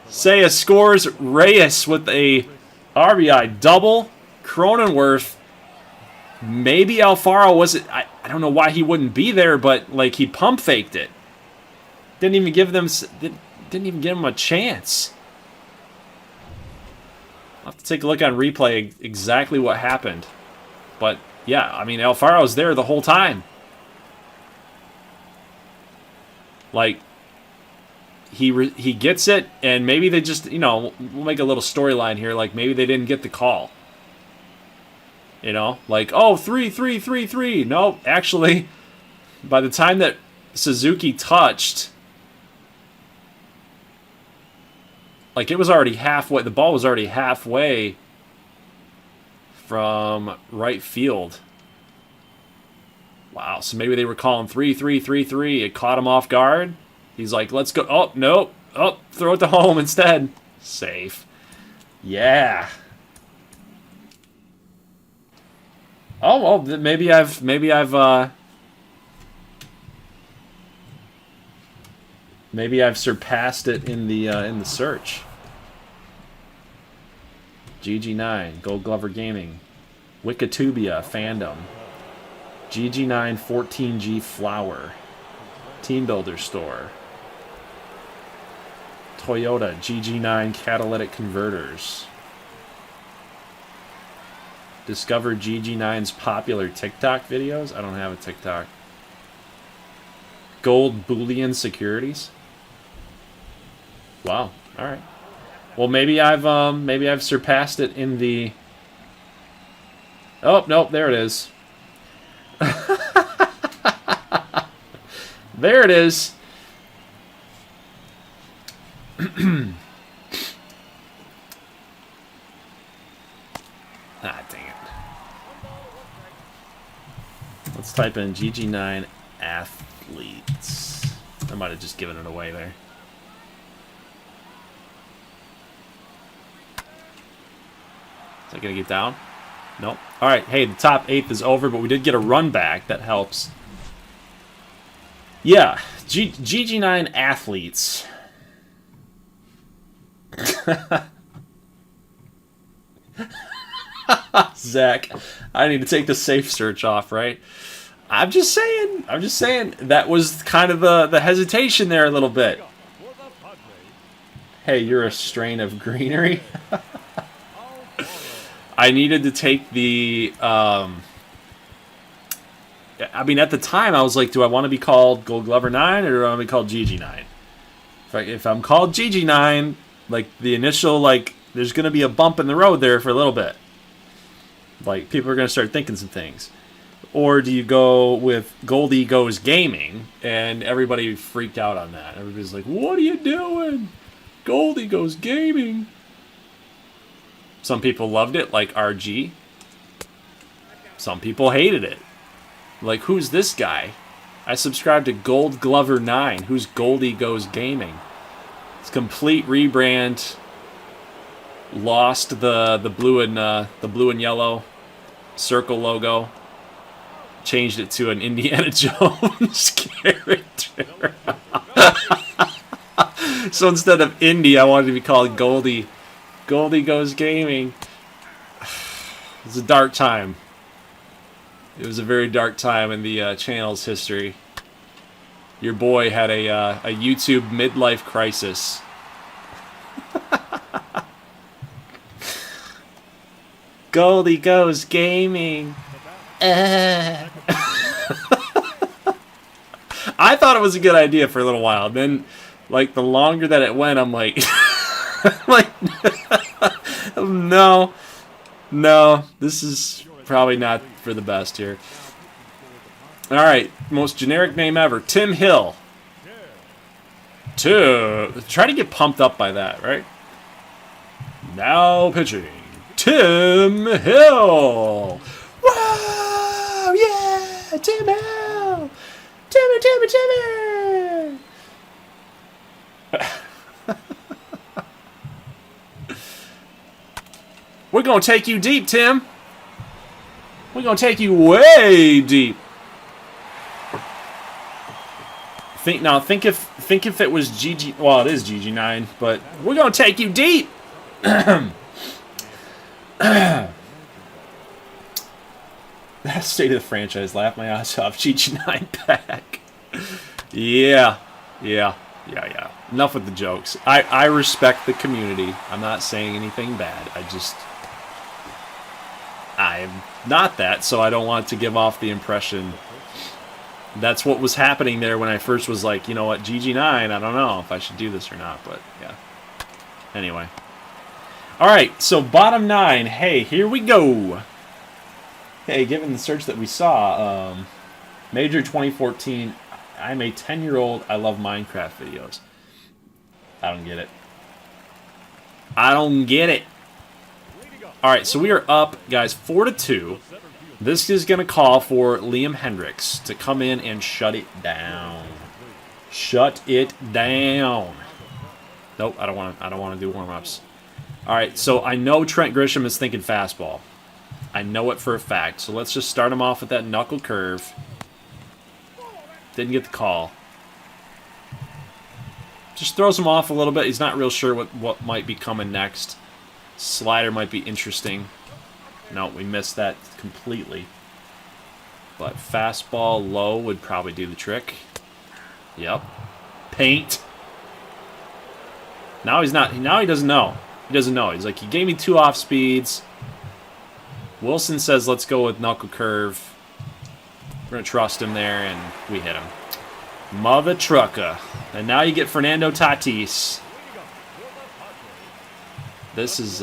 Seiya scores. Reyes with a RBI double. Cronenworth. Maybe Alfaro wasn't. I don't know why he wouldn't be there, but like he pump faked it. Didn't even give him a chance. I'll have to take a look on replay exactly what happened. But, yeah, I mean, Alfaro's there the whole time. Like, he gets it, and maybe they just, you know, we'll make a little storyline here. Like, maybe they didn't get the call. You know, like, oh, 3-3-3-3. No, actually, by the time that Suzuki touched, like, it was already halfway. The ball was already halfway from right field. Wow, so maybe they were calling 3-3-3-3. It caught him off guard. He's like, let's go. Oh, nope. Oh, throw it to home instead. Safe. Yeah. Oh, well, maybe I've surpassed it in the search. GG9, Gold Glover Gaming, Wikitubia fandom, GG9 14G Flower, Team Builder Store, Toyota GG9 Catalytic Converters. Discover GG9's popular TikTok videos. I don't have a TikTok. Gold bullion securities. Wow. All right. Well, maybe I've surpassed it in the. Oh nope, there it is. There it is. Ah, dang it. Let's type in GG9 athletes. I might have just given it away there. Is that going to get down? Nope. All right, hey, the top 8th is over, but we did get a run back. That helps. Yeah, GG9 athletes. Zach, I need to take the safe search off, right? I'm just saying that was kind of the hesitation there a little bit. Hey, you're a strain of greenery. I needed to take the I mean, at the time I was like, do I want to be called Gold Glover 9 or do I want to be called GG9? If I'm called GG9, like the initial, like, there's going to be a bump in the road there for a little bit. Like, people are going to start thinking some things. Or do you go with Goldie Goes Gaming, and everybody freaked out on that. Everybody's like, what are you doing? Goldie Goes Gaming. Some people loved it, like RG. Some people hated it. Like, who's this guy? I subscribe to Gold Glover 9. Who's Goldie Goes Gaming? It's complete rebrand. Lost the blue and yellow circle logo. Changed it to an Indiana Jones character. So instead of Indy, I wanted to be called Goldie. Goldie Goes Gaming. It was a dark time. It was a very dark time in the channel's history. Your boy had a YouTube midlife crisis. Goldie Goes Gaming. I thought it was a good idea for a little while. Then, like, the longer that it went, I'm like, like, no, this is probably not for the best here. All right, most generic name ever, Tim Hill. Try to get pumped up by that, right? Now pitching, Tim Hill. Wow, yeah, Tim Hill. Timmy. We're going to take you deep, Tim. We're going to take you way deep. Think if it was GG, well, it is GG9, but we're going to take you deep. That state of the franchise, laugh my ass off. GG9 pack. Yeah. Enough with the jokes. I respect the community. I'm not saying anything bad. I'm not that, so I don't want to give off the impression. That's what was happening there when I first was like, you know what, GG9, I don't know if I should do this or not, but yeah. Anyway. Alright, so bottom 9. Hey, here we go. Hey, given the search that we saw, Major 2014, I'm a 10-year-old. I love Minecraft videos. I don't get it. I don't get it. All right, so we are up, guys, 4-2. This is going to call for Liam Hendricks to come in and shut it down. Shut it down. Nope, I don't want to do warm-ups. All right, so I know Trent Grisham is thinking fastball. I know it for a fact. So let's just start him off with that knuckle curve. Didn't get the call. Just throws him off a little bit. He's not real sure what might be coming next. Slider might be interesting. No, we missed that completely. But fastball low would probably do the trick. Yep. Paint. Now he's not. Now he doesn't know. He doesn't know. He's like, he gave me 2 off speeds. Wilson says, let's go with knuckle curve. We're going to trust him there, and we hit him. Mother trucker. And now you get Fernando Tatis. This is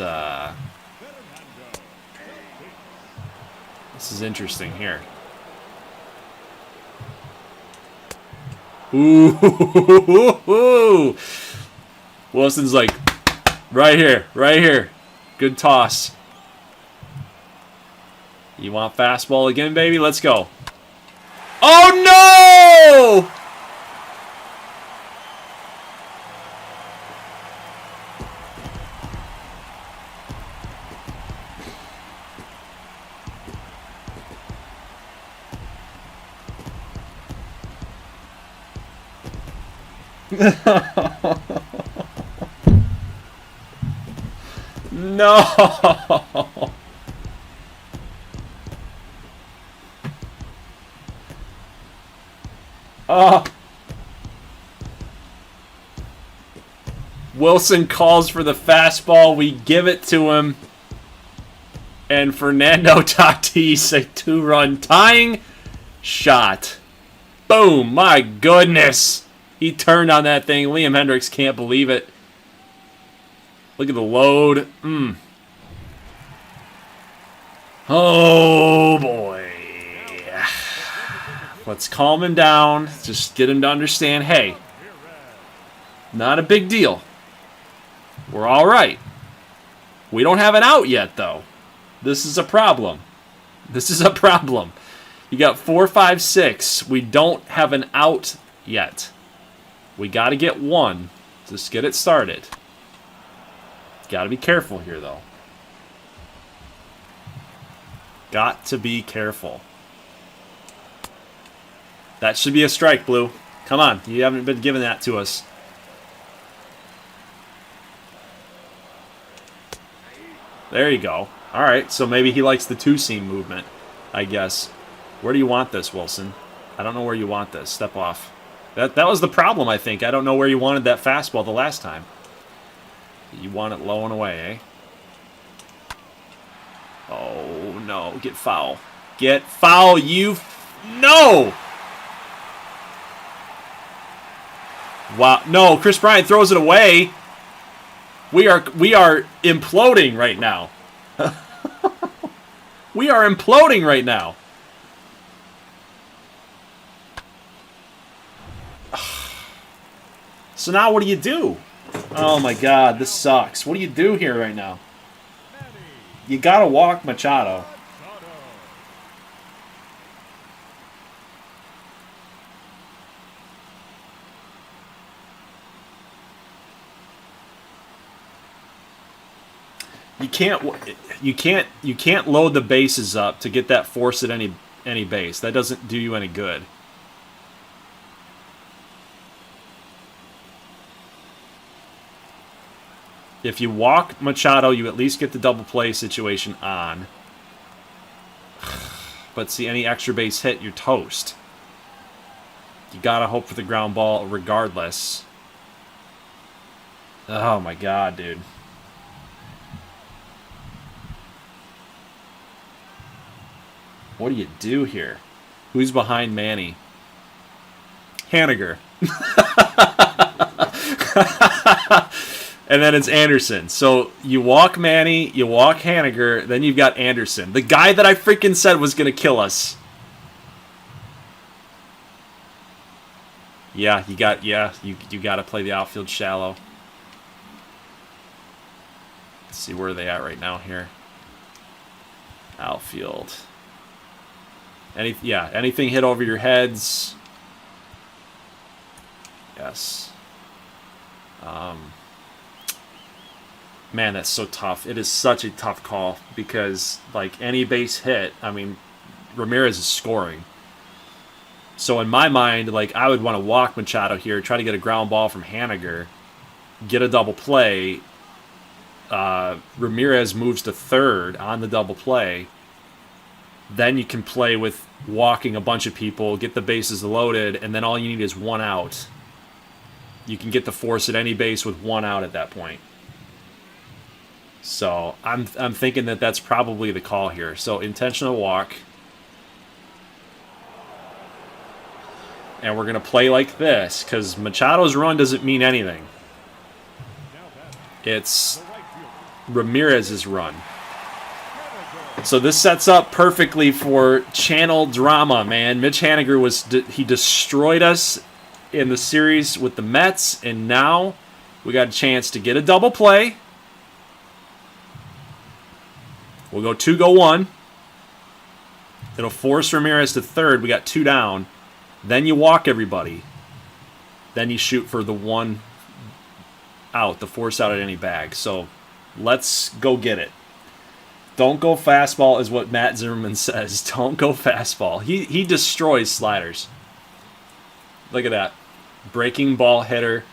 interesting here. Ooh. Wilson's like, right here, right here. Good toss. You want fastball again, baby? Let's go. Oh, no! No! Oh. Wilson calls for the fastball. We give it to him. And Fernando Tatis, a 2-run tying shot. Boom. My goodness. He turned on that thing. Liam Hendricks can't believe it. Look at the load. Oh, boy. Let's calm him down. Just get him to understand, hey, not a big deal. We're all right. We don't have an out yet, though. This is a problem. This is a problem. You got 4, 5, 6. We don't have an out yet. We got to get one. Just get it started. Got to be careful here, though. Got to be careful. That should be a strike, Blue. Come on. You haven't been giving that to us. There you go. All right, so maybe he likes the 2-seam movement, I guess. Where do you want this, Wilson? I don't know where you want this. Step off. That was the problem, I think. I don't know where you wanted that fastball the last time. You want it low and away, eh? Oh, no. Get foul. Get foul, you... No! Wow. No, Chris Bryant throws it away. We are imploding right now. We are imploding right now. So now what do you do? Oh my God, this sucks. What do you do here right now? You gotta walk Machado. You can't load the bases up to get that force at any base. That doesn't do you any good. If you walk Machado, you at least get the double play situation on. But see, any extra base hit, you're toast. You gotta hope for the ground ball regardless. Oh my God, dude. What do you do here? Who's behind Manny? Haniger. And then it's Anderson. So you walk Manny, you walk Haniger, then you've got Anderson. The guy that I freaking said was going to kill us. Yeah, you got to play the outfield shallow. Let's see where are they at right now here. Outfield. Anything hit over your heads. Yes. Man, that's so tough. It is such a tough call because, like, any base hit, I mean, Ramirez is scoring. So in my mind, like, I would want to walk Machado here, try to get a ground ball from Haniger, get a double play. Ramirez moves to third on the double play. Then you can play with walking a bunch of people, get the bases loaded, and then all you need is one out. You can get the force at any base with one out at that point. So I'm thinking that that's probably the call here. So intentional walk. And we're going to play like this because Machado's run doesn't mean anything. It's Ramirez's run. So this sets up perfectly for channel drama, man. Mitch Haniger he destroyed us in the series with the Mets, and now we got a chance to get a double play. We'll go 2-1. It'll force Ramirez to third. We got 2 down. Then you walk everybody. Then you shoot for the 1 out, the force out at any bag. So let's go get it. Don't go fastball is what Matt Zimmerman says. Don't go fastball. He destroys sliders. Look at that. Breaking ball hitter.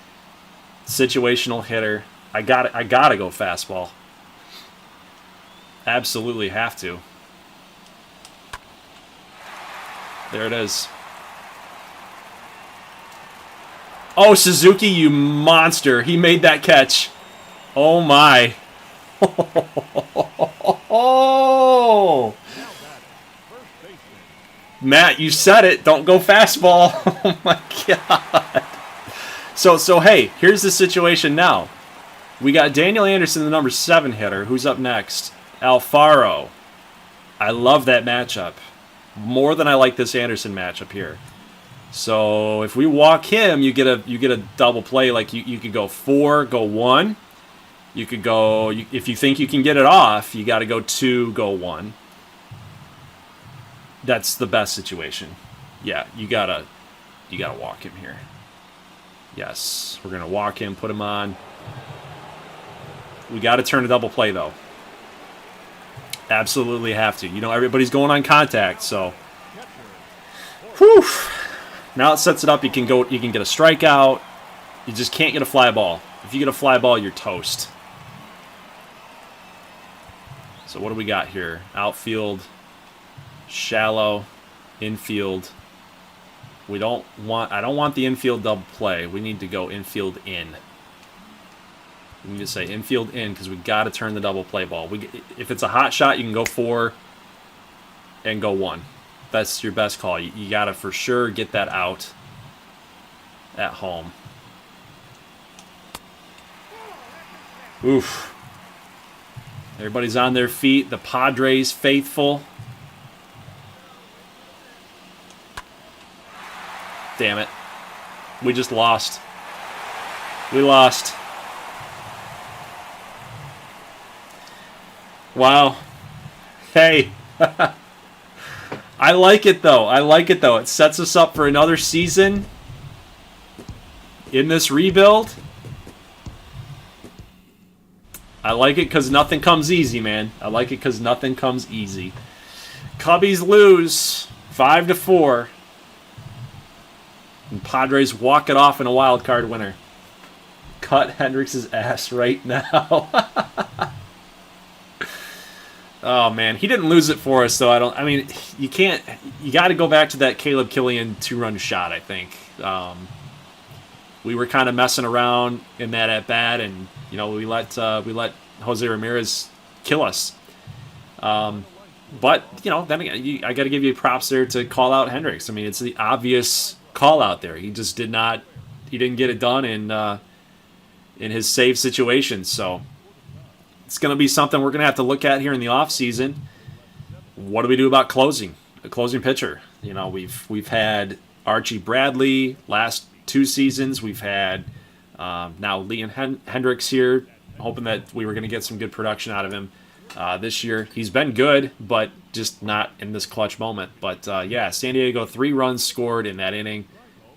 Situational hitter. I gotta go fastball. Absolutely have to. There it is. Oh, Suzuki, you monster. He made that catch. Oh, my. Oh. Matt, you said it. Don't go fastball. Oh, my God. So, hey, here's the situation now. We got Daniel Anderson, the number 7 hitter. Who's up next? Alfaro. I love that matchup. More than I like this Anderson matchup here. So if we walk him, you get a double play. Like you could go 4, go 1. You could go if you think you can get it off, you got to go 2, go 1. That's the best situation. Yeah, you gotta walk him here. Yes, we're gonna walk him, put him on. We got to turn a double play though. Absolutely have to. You know, everybody's going on contact, so. Whew. Now it sets it up. You can get a strikeout. You just can't get a fly ball. If you get a fly ball, you're toast. So what do we got here? Outfield, shallow, infield. I don't want the infield double play. We need to go infield in. We need to say infield in because we got to turn the double play ball. If it's a hot shot, you can go 4 and go 1. That's your best call. You got to for sure get that out at home. Oof. Everybody's on their feet. The Padres faithful. Damn it. We just lost. We lost. Wow. Hey. I like it, though. I like it, though. It sets us up for another season in this rebuild. I like it because nothing comes easy, man. I like it because nothing comes easy. Cubbies lose 5-4. And Padres walk it off in a wild card winner. Cut Hendricks' ass right now. Oh, man. He didn't lose it for us, though. You can't. You got to go back to that Caleb Killian 2-run shot, I think. We were kind of messing around in that at-bat, and, you know, we let Jose Ramirez kill us. But, you know, then again, I got to give you props there to call out Hendricks. I mean, it's the obvious call out there. He just didn't get it done in his save situations. So it's going to be something we're going to have to look at here in the offseason. What do we do about closing? A closing pitcher. You know, we've had Archie Bradley last 2 seasons. We've had now Liam Hendricks here, hoping that we were going to get some good production out of him this year. He's been good, but just not in this clutch moment. But yeah, San Diego, 3 runs scored in that inning.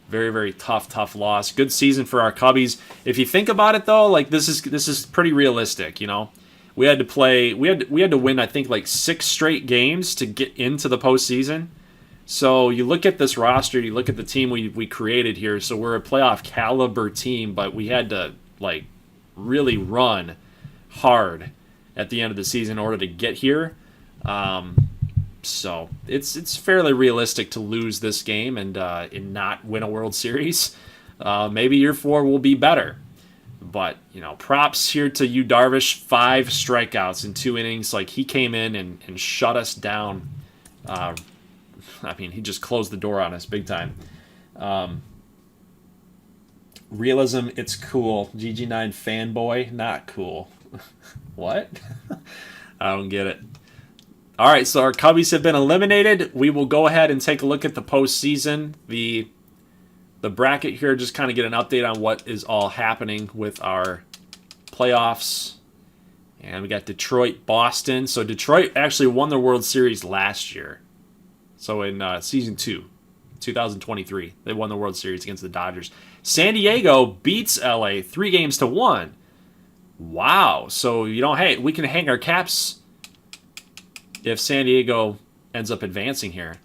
Very, very tough loss. Good season for our Cubbies. If you think about it though, like this is pretty realistic. You know, we had to win, I think, like 6 straight games to get into the postseason. So you look at this roster, you look at the team we created here. So we're a playoff caliber team, but we had to like really run hard at the end of the season in order to get here. So it's fairly realistic to lose this game and not win a World Series. Maybe year 4 will be better. But, you know, props here to Yu Darvish. 5 strikeouts in 2 innings. Like, he came in and shut us down. I mean, he just closed the door on us big time. Realism, it's cool. GG9 fanboy, not cool. What? I don't get it. All right, so our Cubbies have been eliminated. We will go ahead and take a look at the postseason. The bracket here, just kind of get an update on what is all happening with our playoffs. And we got Detroit, Boston. So Detroit actually won the World Series last year. So in season 2, 2023, they won the World Series against the Dodgers. San Diego beats LA 3-1. Wow. So, you know, hey, we can hang our caps if San Diego ends up advancing here.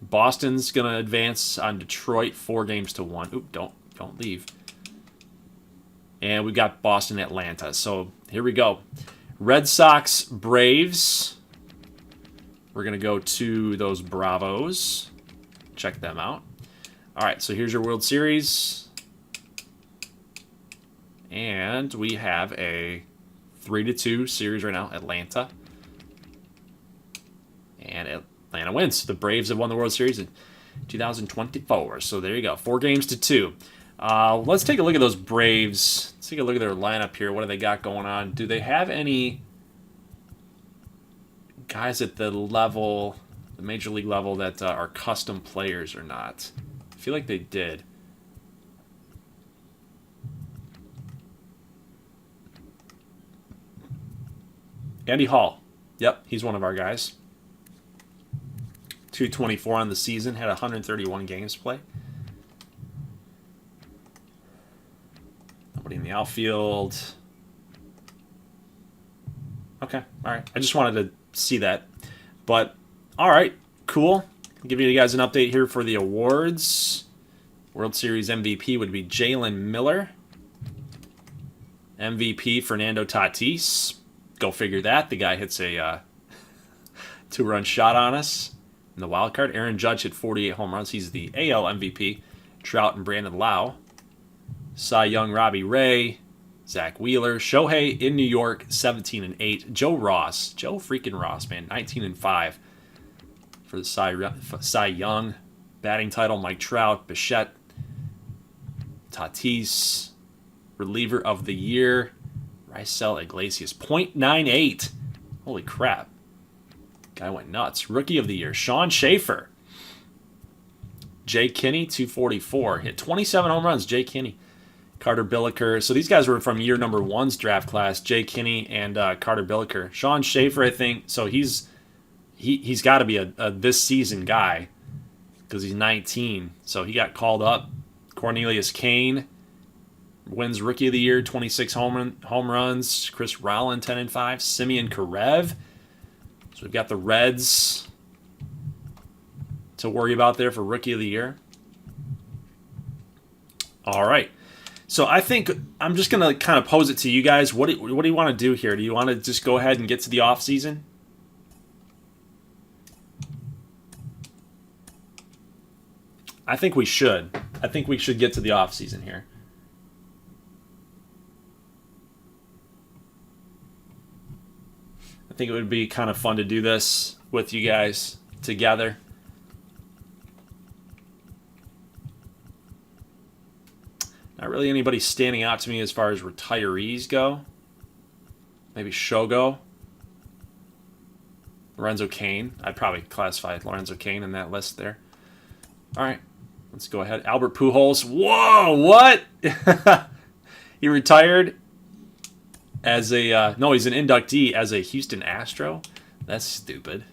Boston's going to advance on Detroit 4-1. Oop, don't leave. And we got Boston, Atlanta. So here we go. Red Sox, Braves. We're going to go to those Bravos. Check them out. All right, so here's your World Series. And we have a 3-2 series right now, Atlanta. And Atlanta wins. The Braves have won the World Series in 2024. So there you go, 4-2. Let's take a look at those Braves. Let's take a look at their lineup here. What do they got going on? Do they have any guys at the level, the major league level, that are custom players or not? I feel like they did. Andy Hall. Yep, he's one of our guys. 224 on the season, had 131 games played. Nobody in the outfield. Okay, all right. I just wanted to see that. But, all right, cool. I'll give you guys an update here for the awards. World Series MVP would be Jalen Miller. MVP, Fernando Tatis. Go figure that. The guy hits a 2-run shot on us in the wild card. Aaron Judge hit 48 home runs. He's the AL MVP. Trout and Brandon Lau. Cy Young, Robbie Ray. Zach Wheeler. Shohei in New York, 17-8. Joe freaking Ross, man, 19-5 for the Cy Young. Batting title, Mike Trout. Bichette. Tatis. Reliever of the year, Raisel Iglesias, .98. Holy crap. Guy went nuts. Rookie of the year, Sean Schaefer. Jay Kinney, 244. Hit 27 home runs, Jay Kinney. Carter Billiker. So these guys were from year number 1's draft class, Jay Kinney and Carter Billiker. Sean Schaefer, I think, so he's got to be a this season guy because he's 19. So he got called up. Cornelius Kane wins Rookie of the Year, 26 home runs. Chris Rowland, 10-5. Simeon Karev. So we've got the Reds to worry about there for Rookie of the Year. All right. So I think I'm just going to kind of pose it to you guys. What do you want to do here? Do you want to just go ahead and get to the offseason? I think we should. I think we should get to the offseason here. I think it would be kind of fun to do this with you guys together. Not really anybody standing out to me as far as retirees go. Maybe Shogo. Lorenzo Cain. I'd probably classify Lorenzo Cain in that list there. All right. Let's go ahead. Albert Pujols. Whoa, what? He retired as a... no, he's an inductee as a Houston Astro. That's stupid.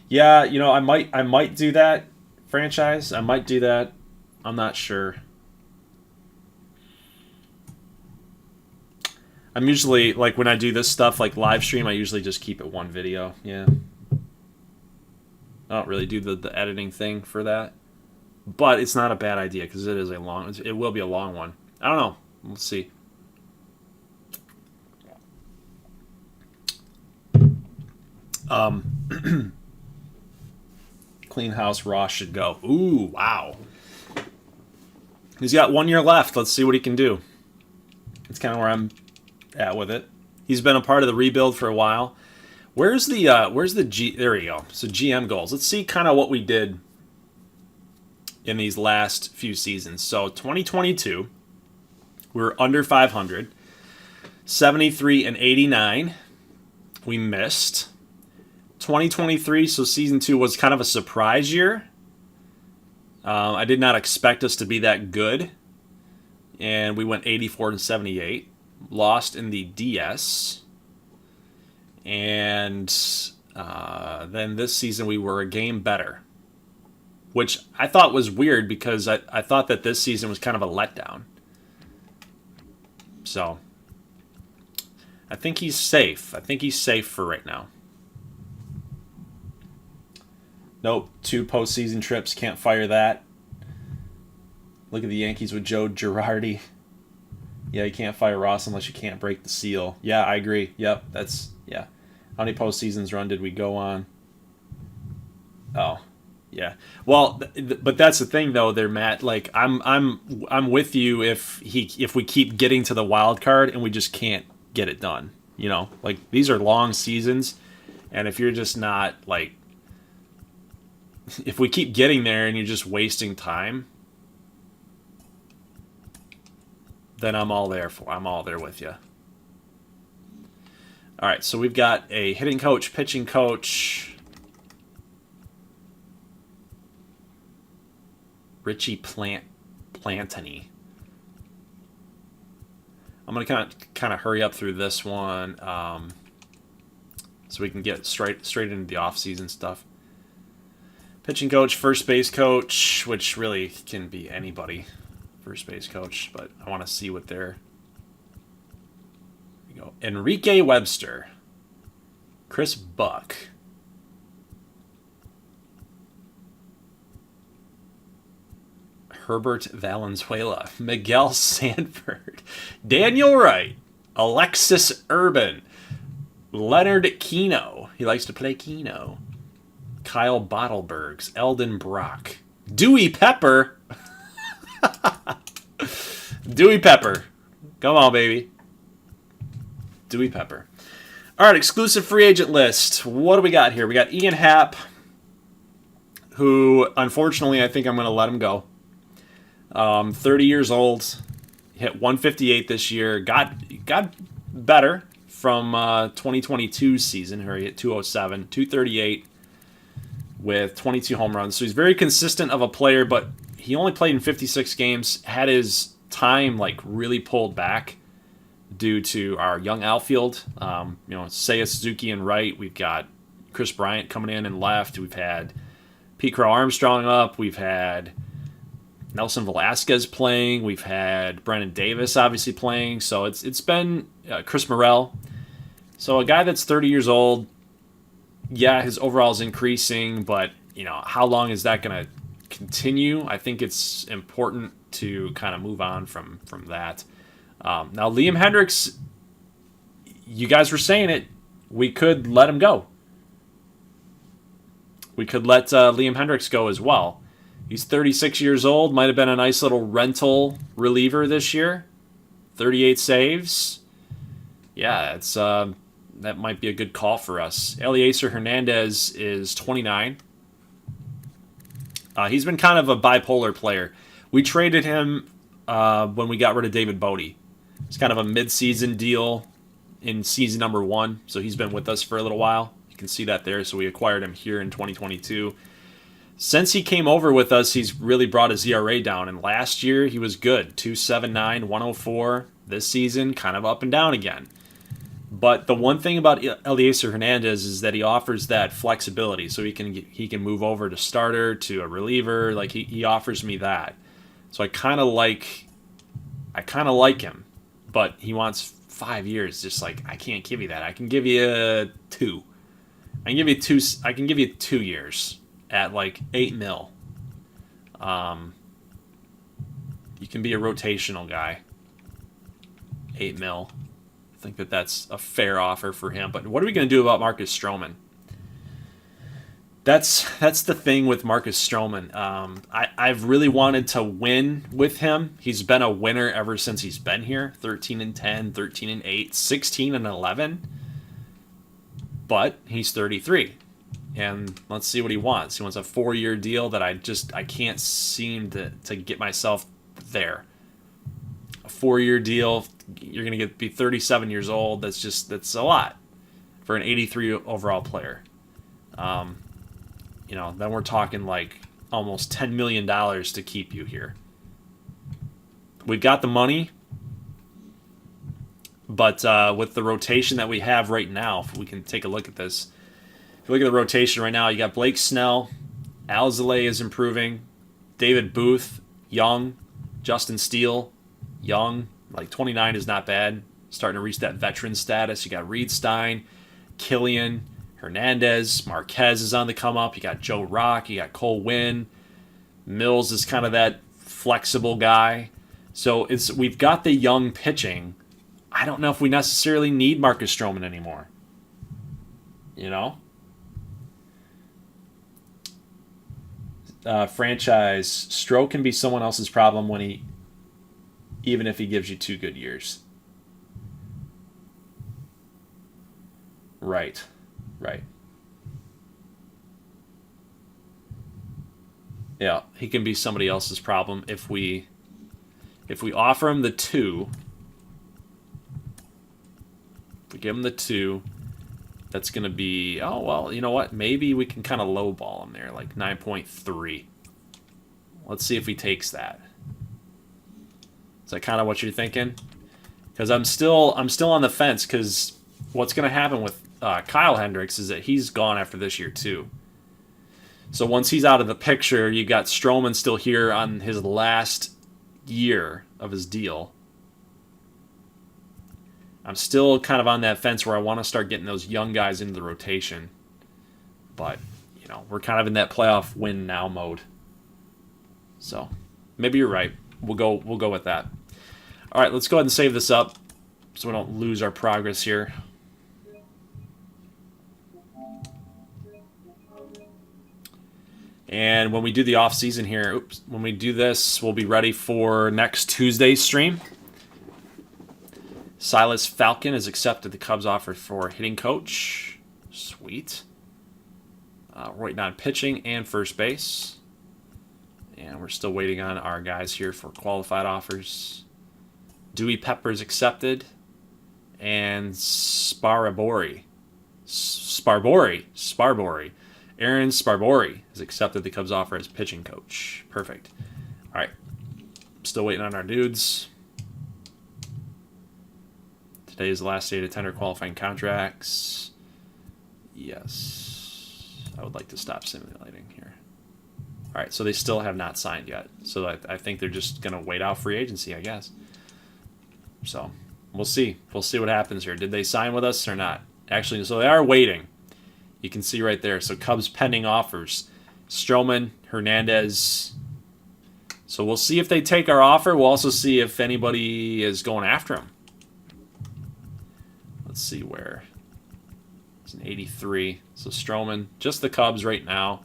Yeah, you know, I might do that franchise. I might do that. I'm not sure. I'm usually, like, when I do this stuff, like live stream, I usually just keep it one video. Yeah. I don't really do the editing thing for that. But it's not a bad idea because it is a long... It will be a long one. I don't know. Let's see. Clean house, Ross should go. Ooh, wow. He's got 1 year left. Let's see what he can do. That's kind of where I'm at with it. He's been a part of the rebuild for a while. Where's the G? There we go. So GM goals. Let's see kind of what we did in these last few seasons. So 2022, we were under 500. 73 and 89. We missed. 2023, so season 2 was kind of a surprise year. I did not expect us to be that good. And we went 84 and 78. Lost in the DS. And then this season we were a game better. Which I thought was weird because I thought that this season was kind of a letdown. So I think he's safe. I think he's safe for right now. Nope, 2 postseason trips, can't fire that. Look at the Yankees with Joe Girardi. Yeah, you can't fire Ross unless you can't break the seal. Yeah, I agree. Yep, that's, yeah. How many postseasons run did we go on? Oh, yeah. Well, but that's the thing though, there, Matt. Like, I'm with you if we keep getting to the wild card and we just can't get it done. You know, like these are long seasons, and if you're just not like, if we keep getting there and you're just wasting time, then I'm all there with you. All right, so we've got a hitting coach, pitching coach, Richie Plantany. I'm gonna kind of hurry up through this one, so we can get straight into the off-season stuff. Pitching coach, first base coach, which really can be anybody, first base coach, but I want to see what they're... There we go. Enrique Webster, Chris Buck, Herbert Valenzuela, Miguel Sanford, Daniel Wright, Alexis Urban, Leonard Keno. He likes to play Keno. Kyle Bottlebergs, Eldon Brock, Dewey Pepper. Dewey Pepper. Come on, baby. Dewey Pepper. All right, exclusive free agent list. What do we got here? We got Ian Happ, who, unfortunately, I think I'm going to let him go. 30 years old, hit 158 this year. Got better from 2022 season, where he hit 207, 238 with 22 home runs. So he's very consistent of a player, but he only played in 56 games, had his time like really pulled back due to our young outfield. Seiya Suzuki and right. We've got Chris Bryant coming in and left. We've had Pete Crow Armstrong up. We've had Nelson Velasquez playing. We've had Brennan Davis obviously playing. So it's been Chris Morel. So a guy that's 30 years old, yeah, his overall is increasing, but how long is that going to continue? I think it's important to kind of move on from that. Now, Liam Hendricks, you guys were saying it, we could let him go. We could let Liam Hendricks go as well. He's 36 years old, might have been a nice little rental reliever this year. 38 saves. Yeah, it's that might be a good call for us. Eliezer Hernandez is 29. He's been kind of a bipolar player. We traded him when we got rid of David Bodie. It's kind of a mid-season deal in season number 1, so he's been with us for a little while. You can see that there, so we acquired him here in 2022. Since he came over with us, he's really brought his ERA down, and last year he was good, 2.79, 104. This season, kind of up and down again. But the one thing about Eliezer Hernandez is that he offers that flexibility, so he can move over to starter, to a reliever. Like he offers me that, so I kind of like him, but he wants 5 years. Just like, I can't give you that. I can give you 2. I can give you 2. I can give you 2 years at like $8 million. You can be a rotational guy. $8 million. I think that's a fair offer for him. But what are we going to do about Marcus Stroman? That's the thing with Marcus Stroman. I've really wanted to win with him. He's been a winner ever since he's been here. 13-10, 13-8, 16-11. But he's 33. And let's see what he wants. He wants a 4-year deal that I can't seem to get myself there. A 4-year deal, you're going to be 37 years old. That's a lot for an 83 overall player. Then we're talking like almost $10 million to keep you here. We've got the money, but with the rotation that we have right now, if we can take a look at this. If you look at the rotation right now, you got Blake Snell, Alzolay is improving, David Booth, young, Justin Steele, young, like 29 is not bad, starting to reach that veteran status. You got Reed Stein, Killian, Hernandez, Marquez is on the come up. You got Joe Rock, you got Cole Winn, Mills is kind of that flexible guy. So we've got the young pitching. I don't know if we necessarily need Marcus Stroman anymore. Franchise, Stroh can be someone else's problem even if he gives you 2 good years. Right. Yeah, he can be somebody else's problem if we offer him the 2. If we give him the 2, that's going to be, oh, well, you know what? Maybe we can kind of lowball him there, like 9.3. Let's see if he takes that. Is that kind of what you're thinking? Because I'm still on the fence, because what's going to happen with Kyle Hendricks is that he's gone after this year too. So once he's out of the picture, you got Stroman still here on his last year of his deal. I'm still kind of on that fence where I want to start getting those young guys into the rotation. But, we're kind of in that playoff win now mode. So, maybe you're right. We'll go with that. All right, let's go ahead and save this up so we don't lose our progress here. And when we do the off season here, when we do this, we'll be ready for next Tuesday's stream. Silas Falcon has accepted the Cubs offer for hitting coach. Sweet. Waiting on pitching and first base. And we're still waiting on our guys here for qualified offers. Dewey Peppers accepted. And Sparbori. Aaron Sparbori has accepted the Cubs offer as pitching coach. Perfect. All right. Still waiting on our dudes. Today is the last day to tender qualifying contracts. Yes. I would like to stop simulating here. All right, so they still have not signed yet. So I think they're just going to wait out free agency, I guess. So we'll see. We'll see what happens here. Did they sign with us or not? Actually, so they are waiting. You can see right there. So Cubs pending offers. Stroman, Hernandez. So we'll see if they take our offer. We'll also see if anybody is going after him. Let's see where. It's an 83. So Stroman, just the Cubs right now.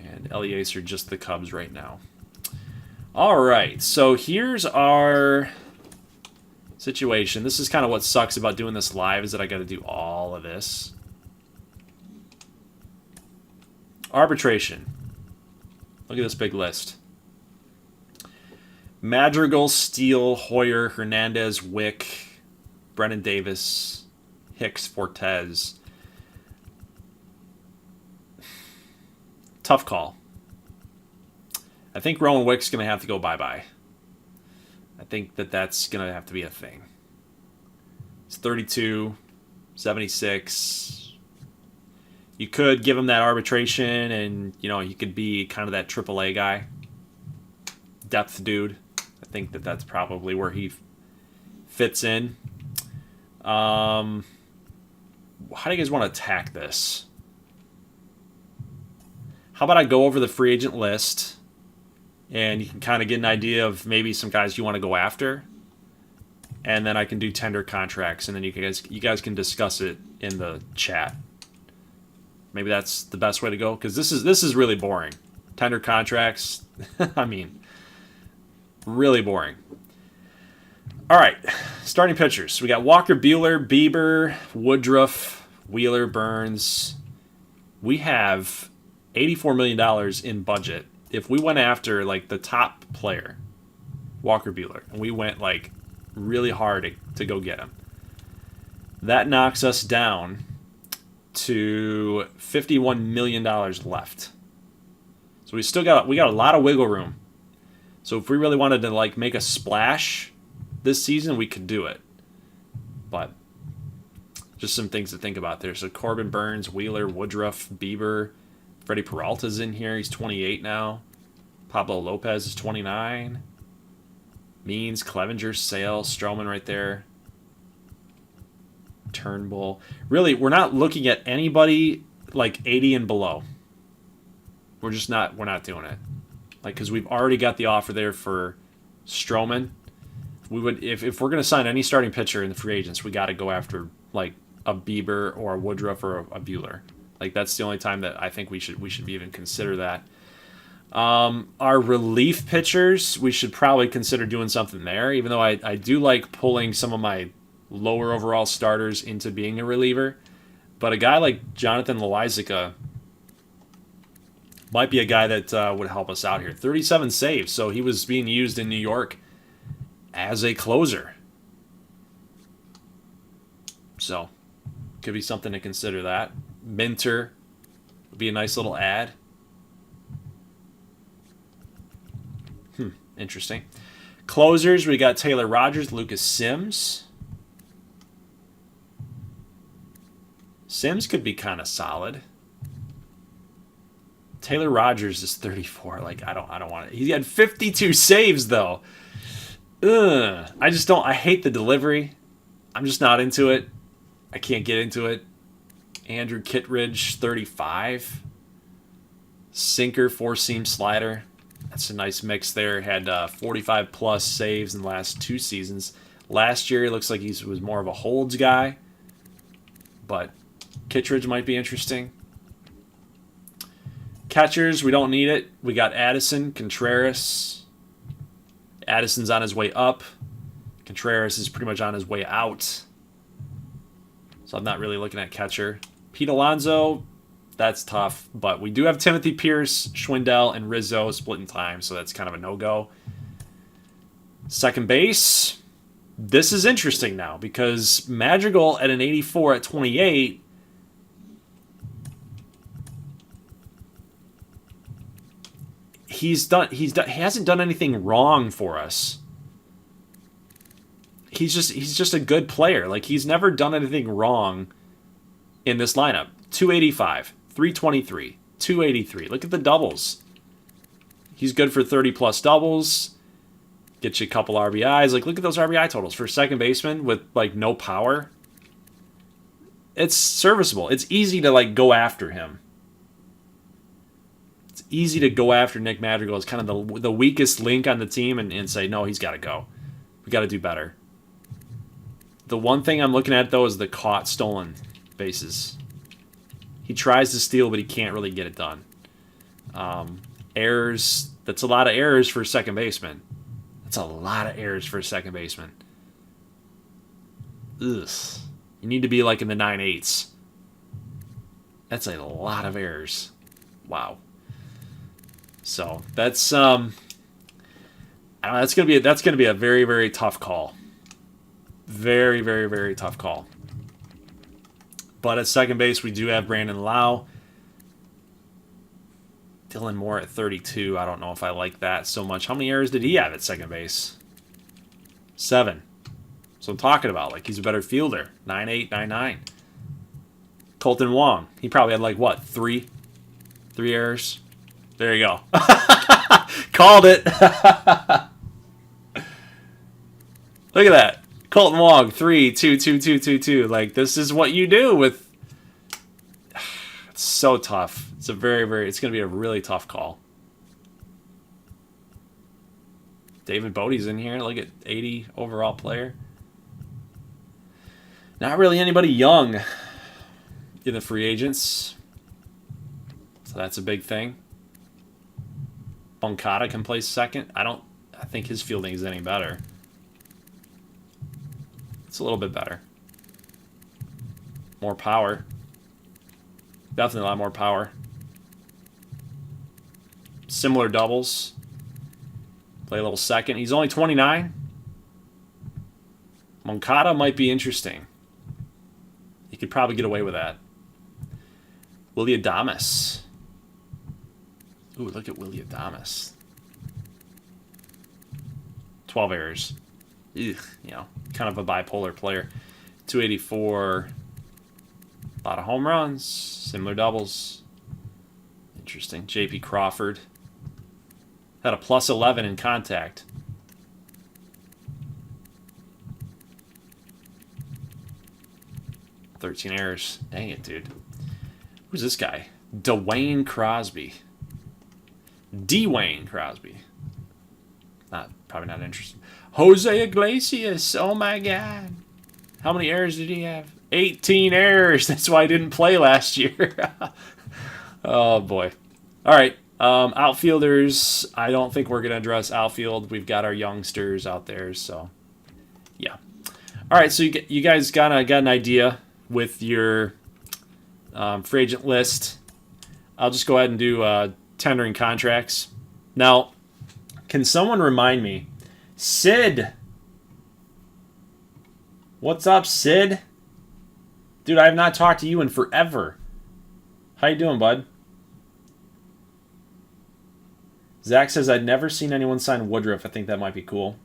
And Eliezer, just the Cubs right now. All right. So here's our situation. This is kind of what sucks about doing this live, is that I got to do all of this. Arbitration. Look at this big list. Madrigal, Steele, Hoyer, Hernandez, Wick, Brennan Davis, Hicks, Fortes. Tough call. I think Rowan Wick's going to have to go bye-bye. I think that's going to have to be a thing. It's 32, 76. You could give him that arbitration, and, you know, he could be kind of that AAA guy. Depth dude. I think that's probably where he fits in. How do you guys want to attack this? How about I go over the free agent list, and you can kind of get an idea of maybe some guys you want to go after, and then I can do tender contracts, and then you guys can discuss it in the chat. Maybe that's the best way to go, because this is really boring. Tender contracts, I mean, really boring. All right, starting pitchers. We got Walker Buehler, Bieber, Woodruff, Wheeler, Burns. We have $84 million in budget. If we went after like the top player, Walker Buehler, and we went like really hard to go get him, that knocks us down to $51 million left. So we got a lot of wiggle room. So if we really wanted to like make a splash this season, we could do it. But just some things to think about there. So Corbin, Burns, Wheeler, Woodruff, Bieber, Freddie Peralta's in here. He's 28 now. Pablo Lopez is 29. Means, Clevenger, Sale, Stroman right there. Turnbull. Really, we're not looking at anybody like 80 and below. We're not doing it. Like, because we've already got the offer there for Stroman. We would, if we're going to sign any starting pitcher in the free agents, we got to go after like a Bieber or a Woodruff or a Buehler. Like, that's the only time that I think we should even consider that. Our relief pitchers, we should probably consider doing something there, even though I do like pulling some of my lower overall starters into being a reliever. But a guy like Jonathan Loizica might be a guy that would help us out here. 37 saves, so he was being used in New York as a closer. So, could be something to consider that. Minter would be a nice little ad. Interesting. Closers, we got Taylor Rogers, Lucas Sims. Sims could be kind of solid. Taylor Rogers is 34. Like, I don't want it. He had 52 saves though. Ugh. I hate the delivery. I'm just not into it. I can't get into it. Andrew Kittredge, 35. Sinker, 4-seam slider. That's a nice mix there. Had 45-plus saves in the last 2 seasons. Last year, it looks like he was more of a holds guy. But Kittredge might be interesting. Catchers, we don't need it. We got Addison, Contreras. Addison's on his way up. Contreras is pretty much on his way out. So I'm not really looking at catcher. Pete Alonso, that's tough. But we do have Timothy Pierce, Schwindel, and Rizzo splitting time, so that's kind of a no-go. Second base, this is interesting now because Madrigal at an 84 at 28. He hasn't done anything wrong for us. He's just a good player. Like, he's never done anything wrong in this lineup. 285, 323, 283. Look at the doubles. He's good for 30-plus doubles. Get you a couple RBIs. Like, look at those RBI totals for a second baseman with, like, no power. It's serviceable. It's easy to, like, go after him. It's easy to go after Nick Madrigal as kind of the weakest link on the team and say, no, he's got to go. We got to do better. The one thing I'm looking at, though, is the caught stolen bases. He tries to steal, but he can't really get it done. Errors, that's a lot of errors for a second baseman. That's a lot of errors for a second baseman. Ugh. You need to be like in the 9/8. That's a lot of errors. Wow. So that's I don't know, that's gonna be a very, very tough call. Very, very, very tough call. But at second base, we do have Brandon Lau. Dylan Moore at 32. I don't know if I like that so much. How many errors did he have at second base? 7. So I'm talking about, like, he's a better fielder. 9.8, 9.9. Colton Wong. He probably had, like, what, 3 errors? There you go. Called it. Look at that. Colton Wong, 3, 2, 2, 2, 2, 2. Like, this is what you do with... It's so tough. It's a very, very... It's going to be a really tough call. David Bodie's in here. Look at 80 overall player. Not really anybody young in the free agents. So that's a big thing. Moncada can play second. I think his fielding is any better. It's a little bit better. More power. Definitely a lot more power. Similar doubles. Play a little second. He's only 29. Moncada might be interesting. He could probably get away with that. Willie Adames. Ooh, look at Willie Adames. 12 errors. Ugh, you know, kind of a bipolar player. 284. A lot of home runs. Similar doubles. Interesting. J.P. Crawford. Had a plus 11 in contact. "13 errors. Dang it, dude. Who's this guy? Dwayne Crosby. Dwayne Crosby. Probably not interesting. Jose Iglesias. Oh my God. How many errors did he have? 18 errors. That's why he didn't play last year. Oh boy. All right. Outfielders. I don't think we're going to address outfield. We've got our youngsters out there. So, yeah. All right. So you guys got an idea with your free agent list. I'll just go ahead and do tendering contracts. Now, can someone remind me? Sid. What's up, Sid? Dude, I have not talked to you in forever. How you doing, bud? Zach says, I'd never seen anyone sign Woodruff. I think that might be cool.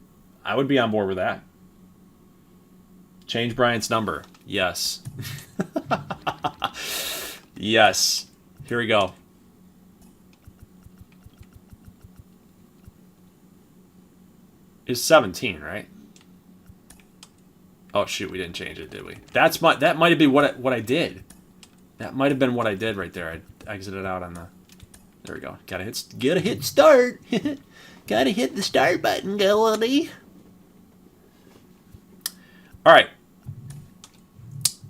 I would be on board with that. Change Bryant's number. Yes. Yes. Here we go. It's 17, right? Oh shoot, we didn't change it, did we? That might have been what I did. That might have been what I did right there. I exited out on the. There we go. Gotta hit start. Gotta hit the start button, Goldie. All right.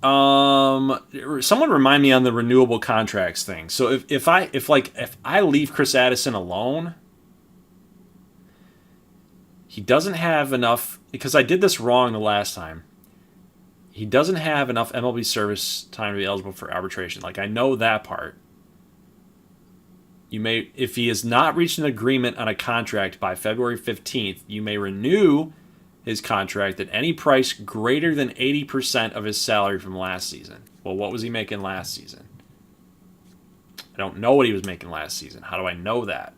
Someone remind me on the renewable contracts thing. So if I leave Chris Addison alone, he doesn't have enough, because I did this wrong the last time. He doesn't have enough MLB service time to be eligible for arbitration. Like, I know that part. If he has not reached an agreement on a contract by February 15th, you may renew his contract at any price greater than 80% of his salary from last season. Well, what was he making last season? I don't know what he was making last season. How do I know that?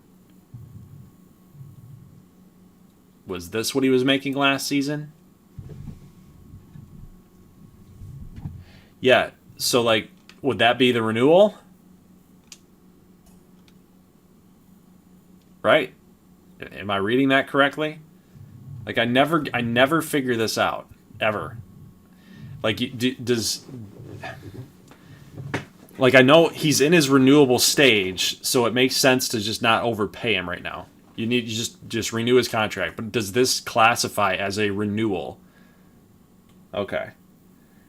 Was this what he was making last season? Yeah. So, like, would that be the renewal? Right? Am I reading that correctly? Like, I never figure this out ever. Like, like, I know he's in his renewable stage, so it makes sense to just not overpay him right now. You just renew his contract. But does this classify as a renewal? Okay.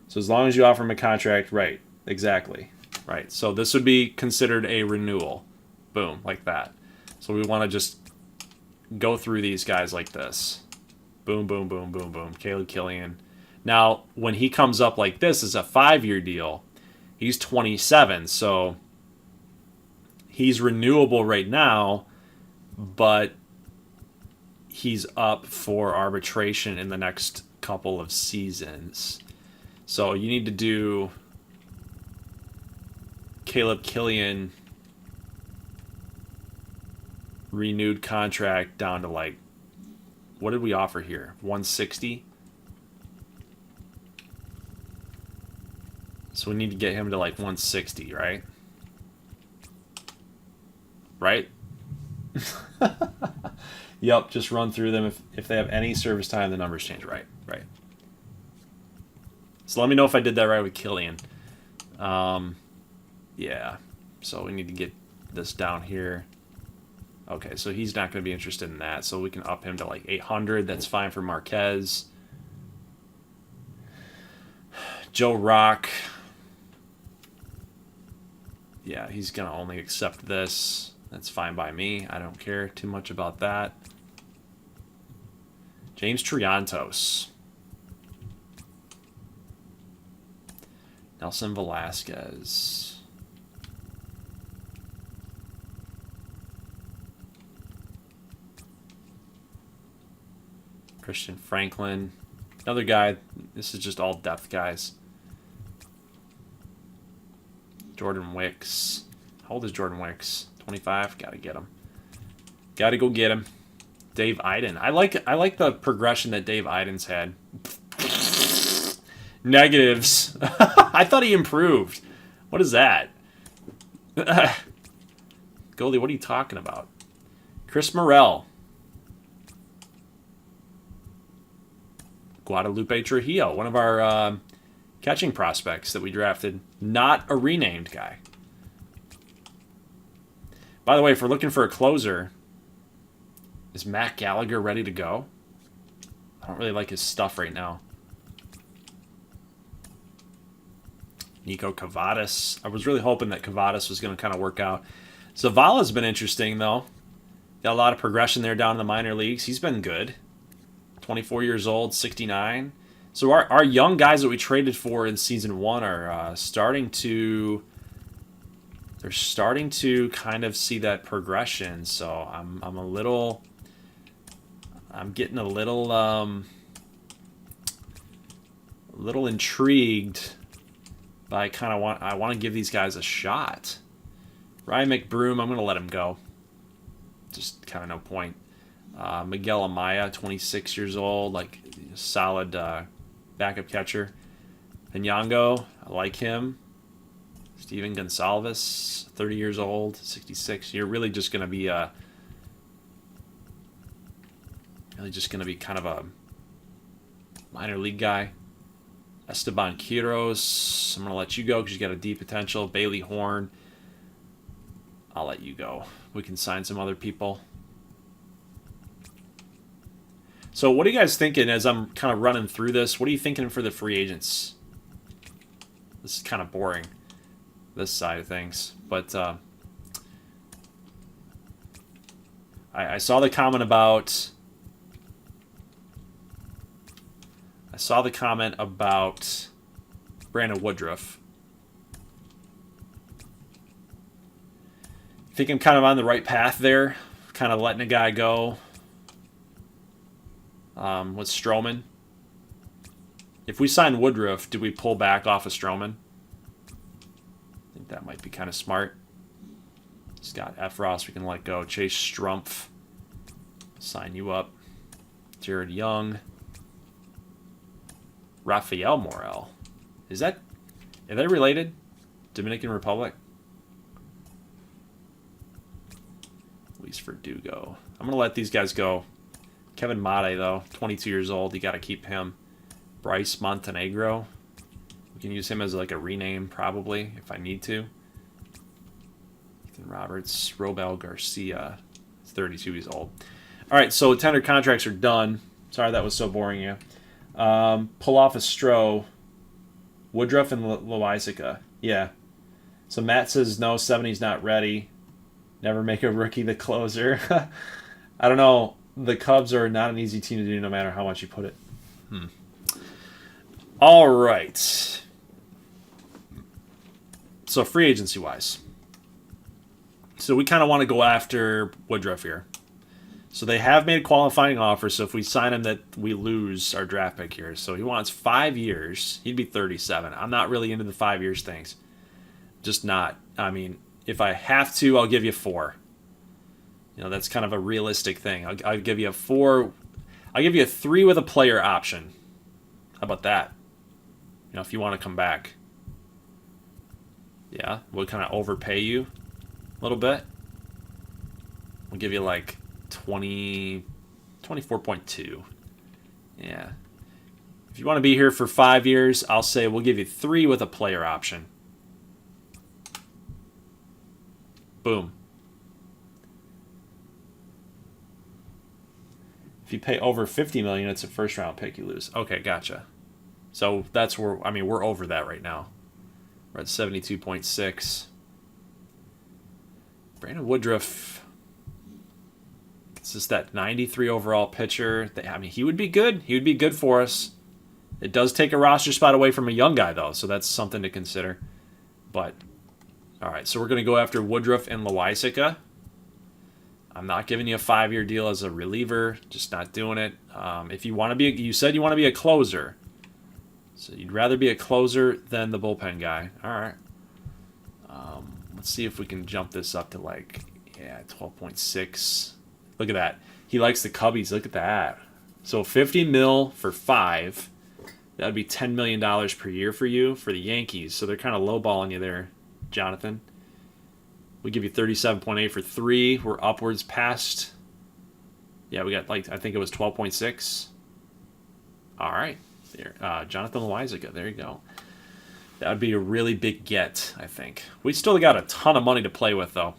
So as long as you offer him a contract, right? Exactly. Right. So this would be considered a renewal. Boom, like that. So we want to just go through these guys like this. Boom, boom, boom, boom, boom. Caleb Killian. Now, when he comes up like this as a 5-year deal, he's 27, so he's renewable right now, but he's up for arbitration in the next couple of seasons. So you need to do Caleb Killian renewed contract down to like, what did we offer here? 160? So we need to get him to like 160, right? Right? Yep, just run through them. If they have any service time, the numbers change. Right. So let me know if I did that right with Killian. Yeah. So we need to get this down here. Okay, so he's not going to be interested in that. So we can up him to like 800. That's fine for Marquez. Joe Rock. Yeah, he's going to only accept this. That's fine by me. I don't care too much about that. James Triantos. Nelson Velasquez. Christian Franklin. Another guy. This is just all depth guys. Jordan Wicks. How old is Jordan Wicks? 25. Gotta get him. Gotta go get him. Dave Iden. I like the progression that Dave Iden's had. Negatives. I thought he improved. What is that? Goldie, what are you talking about? Chris Morel. Guadalupe Trujillo, one of our catching prospects that we drafted. Not a renamed guy. By the way, if we're looking for a closer, is Matt Gallagher ready to go? I don't really like his stuff right now. Nico Cavadas. I was really hoping that Cavadas was going to kind of work out. Zavala's been interesting, though. Got a lot of progression there down in the minor leagues. He's been good. 24 years old, 69. So our young guys that we traded for in Season 1 are starting to... They're starting to kind of see that progression. So I'm a little... I'm getting a little intrigued. But I want to give these guys a shot. Ryan McBroom, I'm going to let him go. Just kind of no point. Miguel Amaya, 26 years old, like solid backup catcher. Penyango, I like him. Steven Gonsalves, 30 years old, 66. You're really just going to be kind of a minor league guy. Esteban Quiroz, I'm going to let you go because you got a deep potential. Bailey Horn, I'll let you go. We can sign some other people. So what are you guys thinking as I'm kind of running through this? What are you thinking for the free agents? This is kind of boring, this side of things. But I saw the comment about... I saw the comment about Brandon Woodruff. I think I'm kind of on the right path there. Kind of letting a guy go. With Stroman. If we sign Woodruff, do we pull back off of Stroman? I think that might be kind of smart. Scott Efros, we can let go. Chase Strumpf, sign you up. Jared Young. Rafael Morel. Are they related? Dominican Republic? Luis Verdugo. I'm going to let these guys go. Kevin Mate, though, 22 years old. You got to keep him. Bryce Montenegro. We can use him as like a rename, probably, if I need to. Ethan Roberts. Robel Garcia. 32 years old. All right, so tender contracts are done. Sorry that was so boring, yeah. Pull off a Stroh. Woodruff and Loizica. Yeah. So Matt says no, 70's not ready. Never make a rookie the closer. I don't know. The Cubs are not an easy team to do no matter how much you put it. All right. So free agency wise. So we kind of want to go after Woodruff here. So they have made a qualifying offer. So if we sign him, that we lose our draft pick here. So he wants 5 years. He'd be 37. I'm not really into the 5 years things. Just not. I mean, if I have to, I'll give you 4. You know, that's kind of a realistic thing. I'll give you a 4. I'll give you a 3 with a player option. How about that? You know, if you want to come back. Yeah, we'll kind of overpay you a little bit. We'll give you like 24.2. Yeah. If you want to be here for 5 years, I'll say we'll give you 3 with a player option. Boom. If you pay over $50 million, it's a first round pick you lose. Okay, gotcha. So that's where, I mean, we're over that right now. We're at 72.6. Brandon Woodruff. It's just that 93 overall pitcher. I mean, he would be good. He would be good for us. It does take a roster spot away from a young guy, though, so that's something to consider. But, all right, so we're going to go after Woodruff and Loaisiga. I'm not giving you a 5-year deal as a reliever. Just not doing it. If you want to be, you said you want to be a closer. So you'd rather be a closer than the bullpen guy. All right. Let's see if we can jump this up to like, 12.6. Look at that. He likes the Cubbies. Look at that. So 50 mil for 5. That would be $10 million per year for you for the Yankees. So they're kind of lowballing you there, Jonathan. We give you 37.8 for 3. We're upwards past. Yeah, we got like, I think it was 12.6. All right. There, Jonathan Loaisiga. There you go. That would be a really big get, I think. We still got a ton of money to play with, though.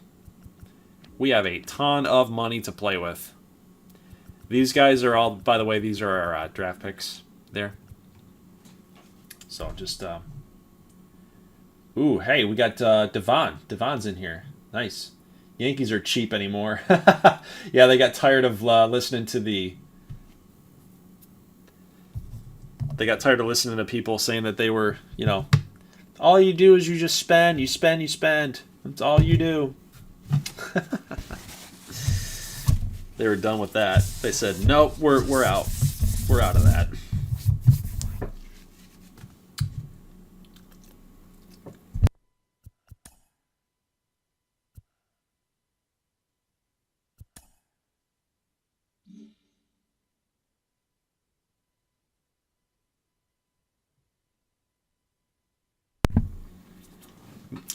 We have a ton of money to play with. These guys are all, by the way, these are our draft picks there. So just, ooh, hey, we got Devon. Devon's in here. Nice. Yankees are cheap anymore. Yeah, they got tired of listening to the... They got tired of listening to people saying that they were, you know, all you do is you just spend, you spend, you spend. That's all you do. They were done with that. They said, nope, we're out. We're out of that.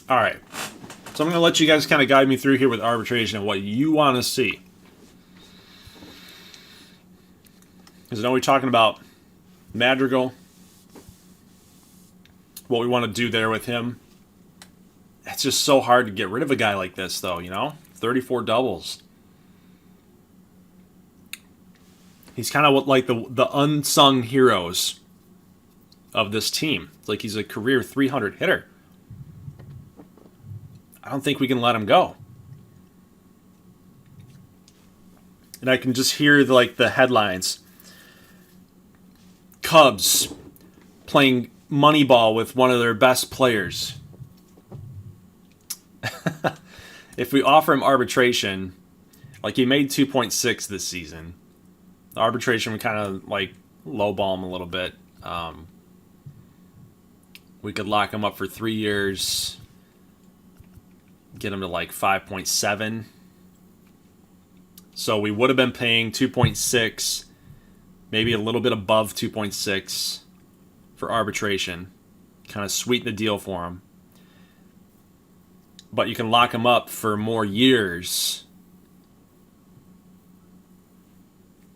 All right. So I'm going to let you guys kind of guide me through here with arbitration and what you want to see. Because I know we're talking about Madrigal, what we want to do there with him. It's just so hard to get rid of a guy like this, though, you know? 34 doubles. He's kind of like the unsung heroes of this team. It's like he's a career 300 hitter. I don't think we can let him go. And I can just hear the headlines. Cubs playing Moneyball with one of their best players. If we offer him arbitration, like he made 2.6 this season, the arbitration would kind of like lowball him a little bit. We could lock him up for 3 years. Get him to like 5.7. So we would have been paying 2.6, maybe a little bit above 2.6 for arbitration. Kind of sweeten the deal for him. But you can lock him up for more years.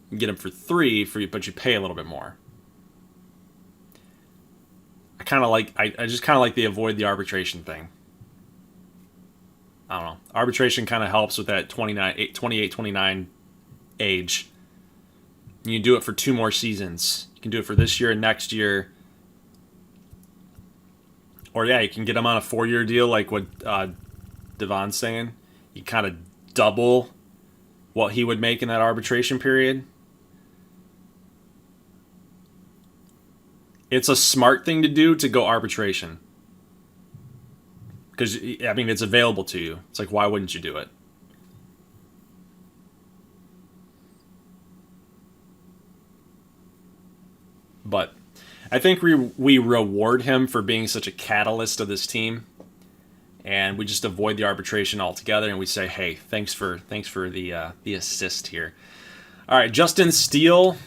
You get him for 3, but you pay a little bit more. I just kind of like the avoid the arbitration thing. I don't know. Arbitration kind of helps with that 28, 29 age. You can do it for 2 more seasons. You can do it for this year and next year. Or, yeah, you can get him on a 4-year deal like what Devon's saying. You kind of double what he would make in that arbitration period. it's a smart thing to do to go arbitration. Because, I mean, it's available to you. It's like, why wouldn't you do it? But I think we reward him for being such a catalyst of this team, and we just avoid the arbitration altogether, and we say, hey, thanks for the assist here. All right, Justin Steele.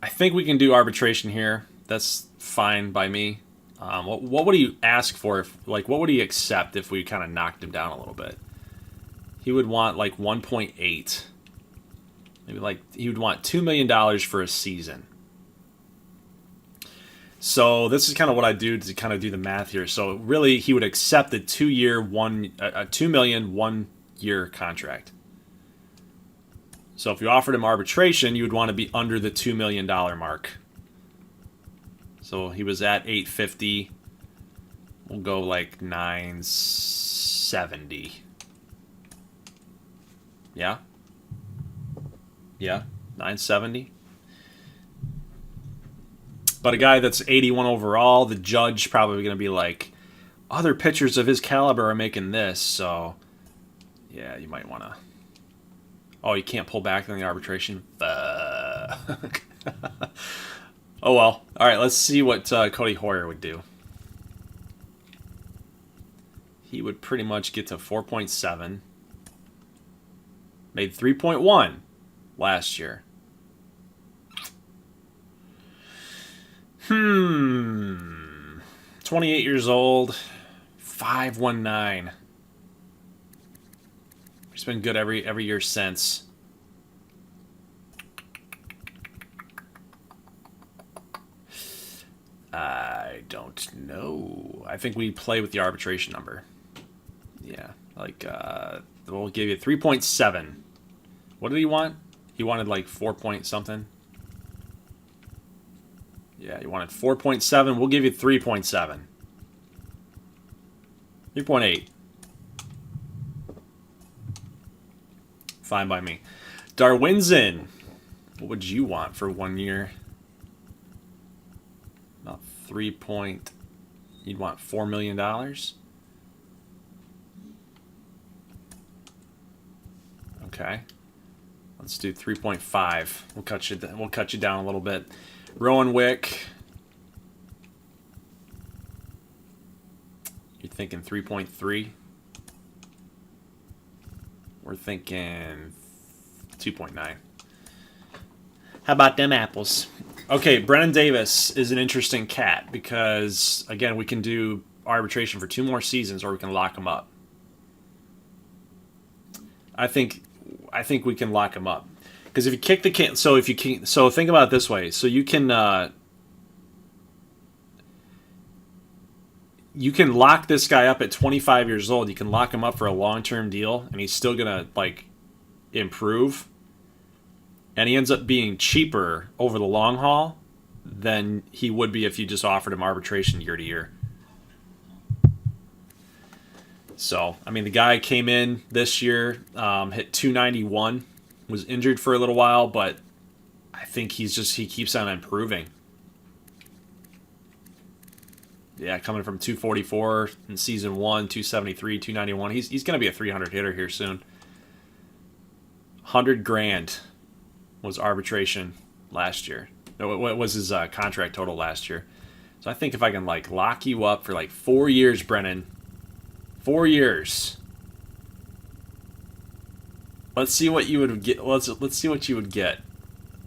I think we can do arbitration here. That's fine by me. What would he ask for? What would he accept if we kind of knocked him down a little bit? He would want like 1.8. Maybe he would want $2 million for a season. So this is kind of what I do to kind of do the math here. So really, he would accept a 2 million 1 year contract. So if you offered him arbitration, you would want to be under the $2 million mark. So he was at 850. We'll go like 970. Yeah? Yeah, 970. But a guy that's 81 overall, the judge probably going to be like, other pitchers of his caliber are making this, so yeah, you might want to. Oh, you can't pull back in the arbitration? Fuck. Oh well. All right, let's see what Cody Hoyer would do. He would pretty much get to 4.7. Made 3.1 last year. 28 years old. 519. He's been good every year since. I don't know. I think we play with the arbitration number. Yeah, we'll give you 3.7. What did he want? He wanted like 4 point something. Yeah, he wanted 4.7. We'll give you 3.7. 3.8. Fine by me. Darwinzon. What would you want for 1 year? About 3 point. You'd want $4 million. Okay. Let's do 3.5. We'll cut you down a little bit. Rowan Wick. You're thinking 3.3. We're thinking 2.9. How about them apples? Okay, Brennan Davis is an interesting cat because, again, we can do arbitration for 2 more seasons or we can lock him up. I think we can lock him up. Because if you kick the can, so think about it this way. So you can lock this guy up at 25 years old. You can lock him up for a long-term deal, and he's still gonna improve. And he ends up being cheaper over the long haul than he would be if you just offered him arbitration year to year. So I mean, the guy came in this year, hit 291. Was injured for a little while, but I think he keeps on improving. Yeah, coming from 244 in season 1, 273, 291. He's going to be a 300 hitter here soon. $100,000 was arbitration last year. No, what was his contract total last year? So I think if I can lock you up for 4 years, Brennan. 4 years. Let's see what you would get. Let's see what you would get.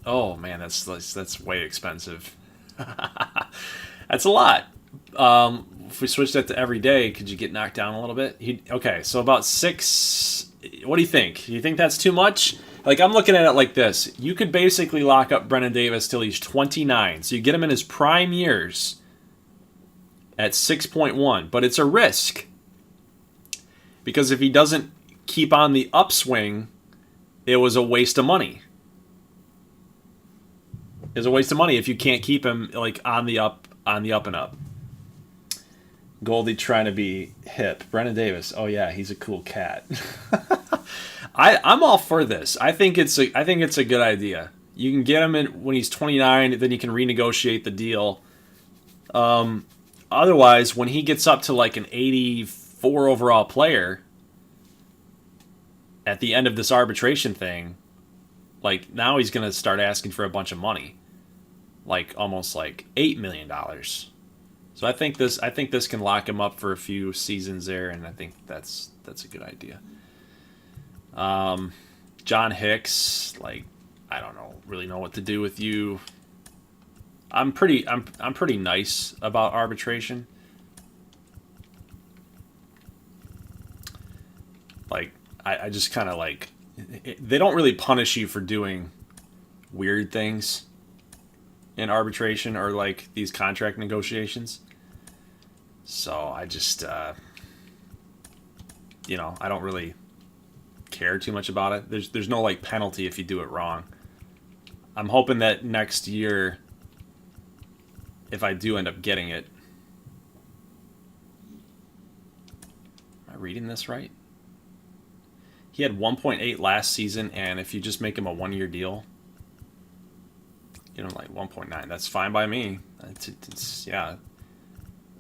Oh man, that's way expensive. That's a lot. If we switch that to every day, could you get knocked down a little bit? Okay, so about 6. What do you think? Do you think that's too much? I'm looking at it like this. You could basically lock up Brennan Davis till he's 29. So you get him in his prime years at 6.1, but it's a risk. Because if he doesn't keep on the upswing, it was a waste of money. It's a waste of money if you can't keep him on the up and up. Goldie trying to be hip. Brennan Davis. Oh yeah, he's a cool cat. I'm all for this. I think it's a good idea. You can get him in when he's 29, then you can renegotiate the deal Otherwise, when he gets up to like an 84 overall player at the end of this arbitration thing, like now he's going to start asking for a bunch of money, like almost like $8 million. So I think this can lock him up for a few seasons there, and I think that's a good idea. John Hicks, like I don't really know what to do with you. I'm pretty nice about arbitration. Like I just kind of like they don't really punish you for doing weird things in arbitration or like these contract negotiations. So I just I don't really care too much about it. There's no like penalty if you do it wrong. I'm hoping that next year, if I do end up getting it, am I reading this right? He had 1.8 last season, and if you just make him a 1-year deal, like 1.9, that's fine by me. It's yeah.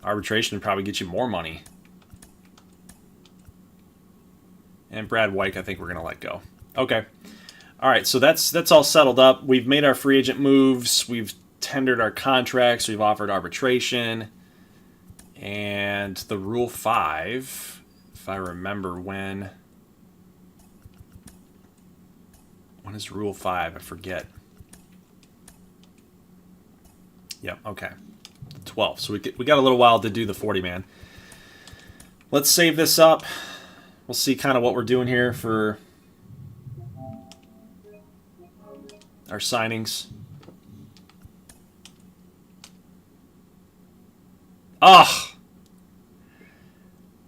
Arbitration would probably get you more money. And Brad White, I think we're gonna let go. Okay. All right, so that's all settled up. We've made our free agent moves. We've tendered our contracts. We've offered arbitration. And the Rule 5, if I remember when is Rule 5? I forget. Yep, okay. 12. So we got a little while to do the 40-man. Let's save this up. We'll see kind of what we're doing here for our signings. Ah!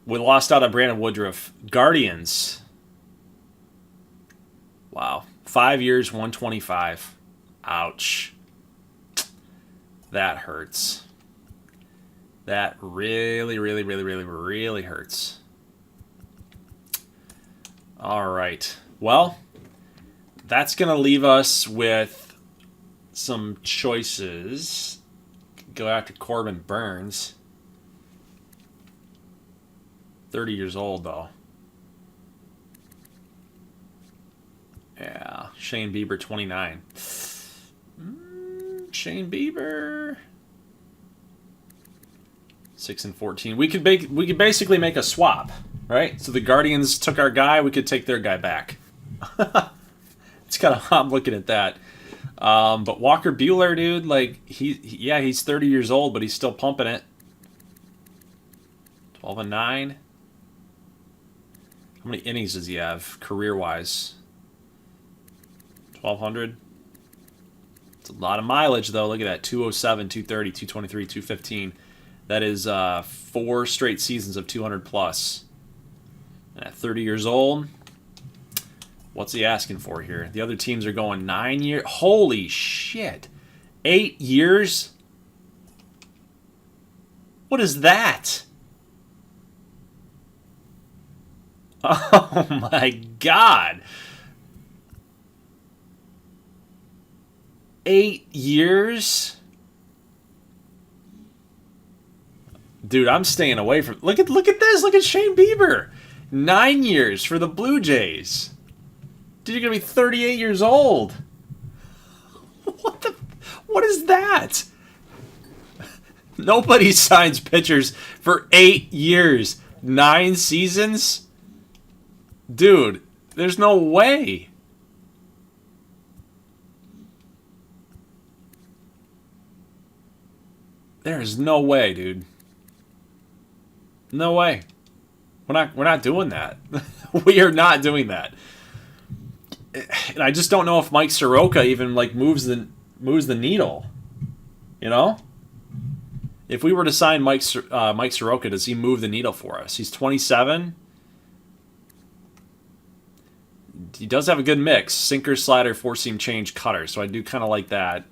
We lost out on Brandon Woodruff. Guardians. Wow. 5 years, 125. Ouch. That hurts. That really, really, really, really, really hurts. All right. Well, that's going to leave us with some choices. Go after Corbin Burns. 30 years old, though. Yeah. Shane Bieber, 29. Shane Bieber. 6 and 14. We could basically make a swap, right? So the Guardians took our guy. We could take their guy back. It's kind of how I'm looking at that. But Walker Buehler, dude, like he's 30 years old, but he's still pumping it. 12 and 9. How many innings does he have career-wise? 1,200. It's a lot of mileage, though. Look at that. 207, 230, 223, 215. That is 4 straight seasons of 200 plus. And at 30 years old, what's he asking for here? The other teams are going 9 years. Holy shit. 8 years? What is that? Oh my God. 8 years? Dude, I'm staying away from... Look at this. Look at Shane Bieber. 9 years for the Blue Jays. Dude, you're going to be 38 years old. What is that? Nobody signs pitchers for 8 years. 9 seasons? Dude, there's no way. There is no way, dude. No way. We're not doing that. We are not doing that. And I just don't know if Mike Soroka even like moves the needle. You know? If we were to sign Mike Soroka, does he move the needle for us? He's 27. He does have a good mix. Sinker, slider, four-seam change, cutter. So I do kind of like that.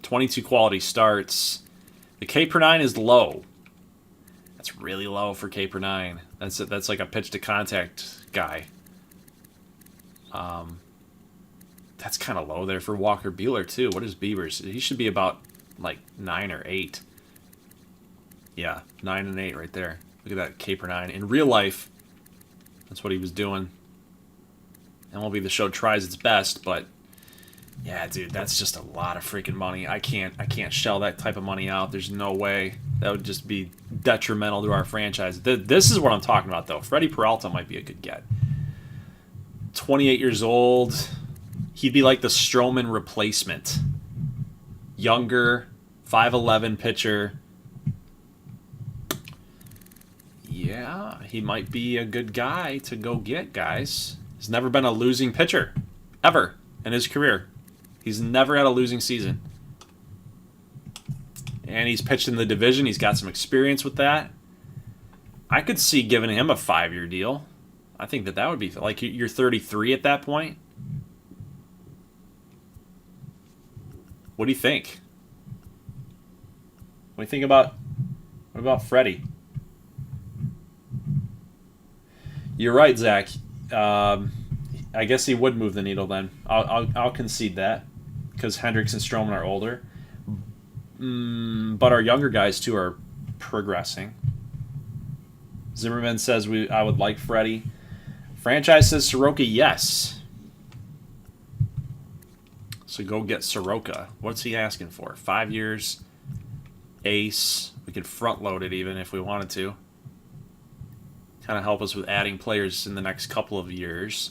22 quality starts. The K per 9 is low. That's really low for K per 9. That's like a pitch to contact guy. That's kind of low there for Walker Buehler, too. What is Bieber's? He should be about, like, 9 or 8. Yeah, 9 and 8 right there. Look at that, Caper 9. In real life, that's what he was doing. MLB The Show tries its best, but... yeah, dude, that's just a lot of freaking money. I can't shell that type of money out. There's no way. That would just be detrimental to our franchise. This is what I'm talking about, though. Freddie Peralta might be a good get. 28 years old... he'd be like the Stroman replacement. Younger, 5'11" pitcher. Yeah, he might be a good guy to go get, guys. He's never been a losing pitcher. Ever. In his career. He's never had a losing season. And he's pitched in the division. He's got some experience with that. I could see giving him a 5-year deal. I think that would be... like, you're 33 at that point. What do you think? What do you think about... what about Freddie? You're right, Zach. I guess he would move the needle then. I'll concede that. Because Hendricks and Stroman are older. But our younger guys, too, are progressing. Zimmerman says I would like Freddie. Franchise says Soroka, yes. So go get Soroka. What's he asking for? 5 years. Ace. We could front load it even if we wanted to. Kind of help us with adding players in the next couple of years.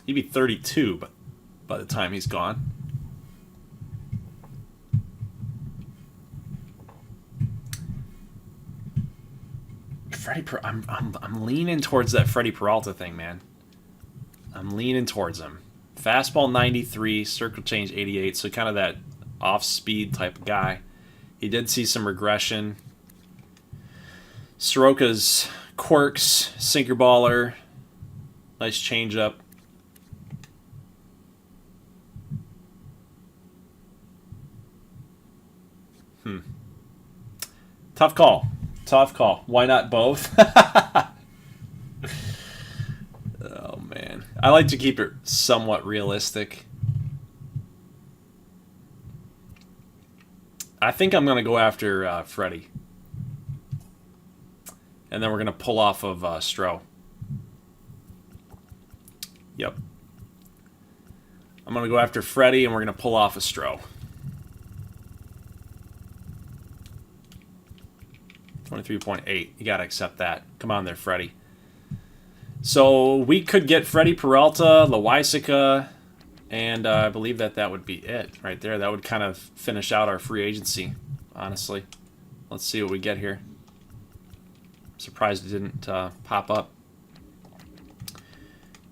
He'd be 32 by the time he's gone. I'm leaning towards that Freddie Peralta thing, man. I'm leaning towards him. Fastball 93, circle change 88, so kind of that off-speed type of guy. He did see some regression. Soroka's quirks, sinker baller, nice changeup. Tough call. Tough call. Why not both? Oh, man. I like to keep it somewhat realistic. I think I'm going to go after Freddie. And then we're going to pull off of Stroh. Yep. I'm going to go after Freddie, and we're going to pull off of Stroh. 23.8. You got to accept that. Come on there, Freddie. So we could get Freddie Peralta, Loaisiga, and I believe that would be it right there. That would kind of finish out our free agency, honestly. Let's see what we get here. Surprised it didn't pop up.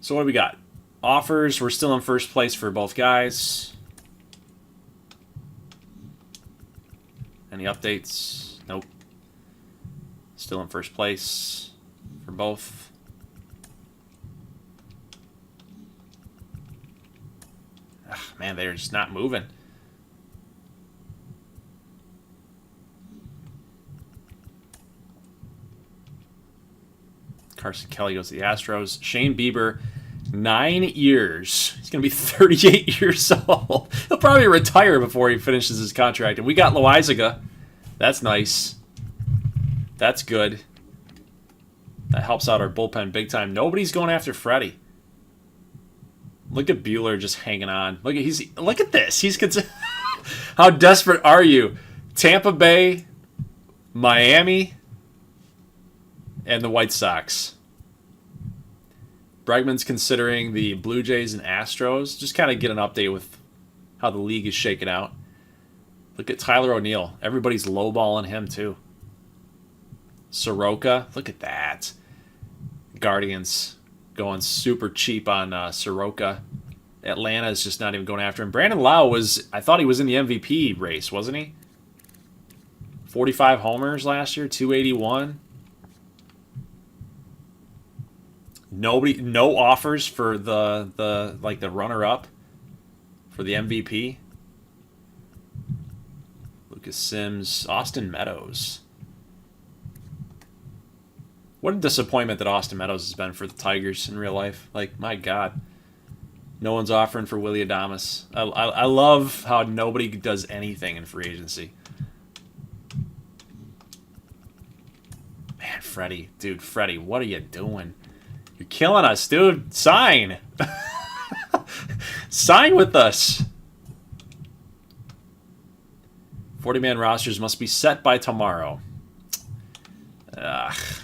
So what do we got? Offers. We're still in first place for both guys. Any updates? Nope. Still in first place for both. Ugh, man, they're just not moving. Carson Kelly goes to the Astros. Shane Bieber, 9 years. He's going to be 38 years old. He'll probably retire before he finishes his contract. And we got Loaisiga. That's nice. That's good. That helps out our bullpen big time. Nobody's going after Freddie. Look at Buehler just hanging on. Look at this. He's how desperate are you? Tampa Bay, Miami, and the White Sox. Bregman's considering the Blue Jays and Astros. Just kind of get an update with how the league is shaking out. Look at Tyler O'Neill. Everybody's lowballing him too. Soroka, look at that. Guardians going super cheap on Soroka. Atlanta is just not even going after him. Brandon Lau I thought he was in the MVP race, wasn't he? 45 homers last year, 281. No offers for the runner-up for the MVP. Lucas Sims, Austin Meadows. What a disappointment that Austin Meadows has been for the Tigers in real life. Like, my God. No one's offering for Willy Adames. I love how nobody does anything in free agency. Man, Freddie. Dude, Freddie, what are you doing? You're killing us, dude. Sign. Sign with us. 40-man rosters must be set by tomorrow.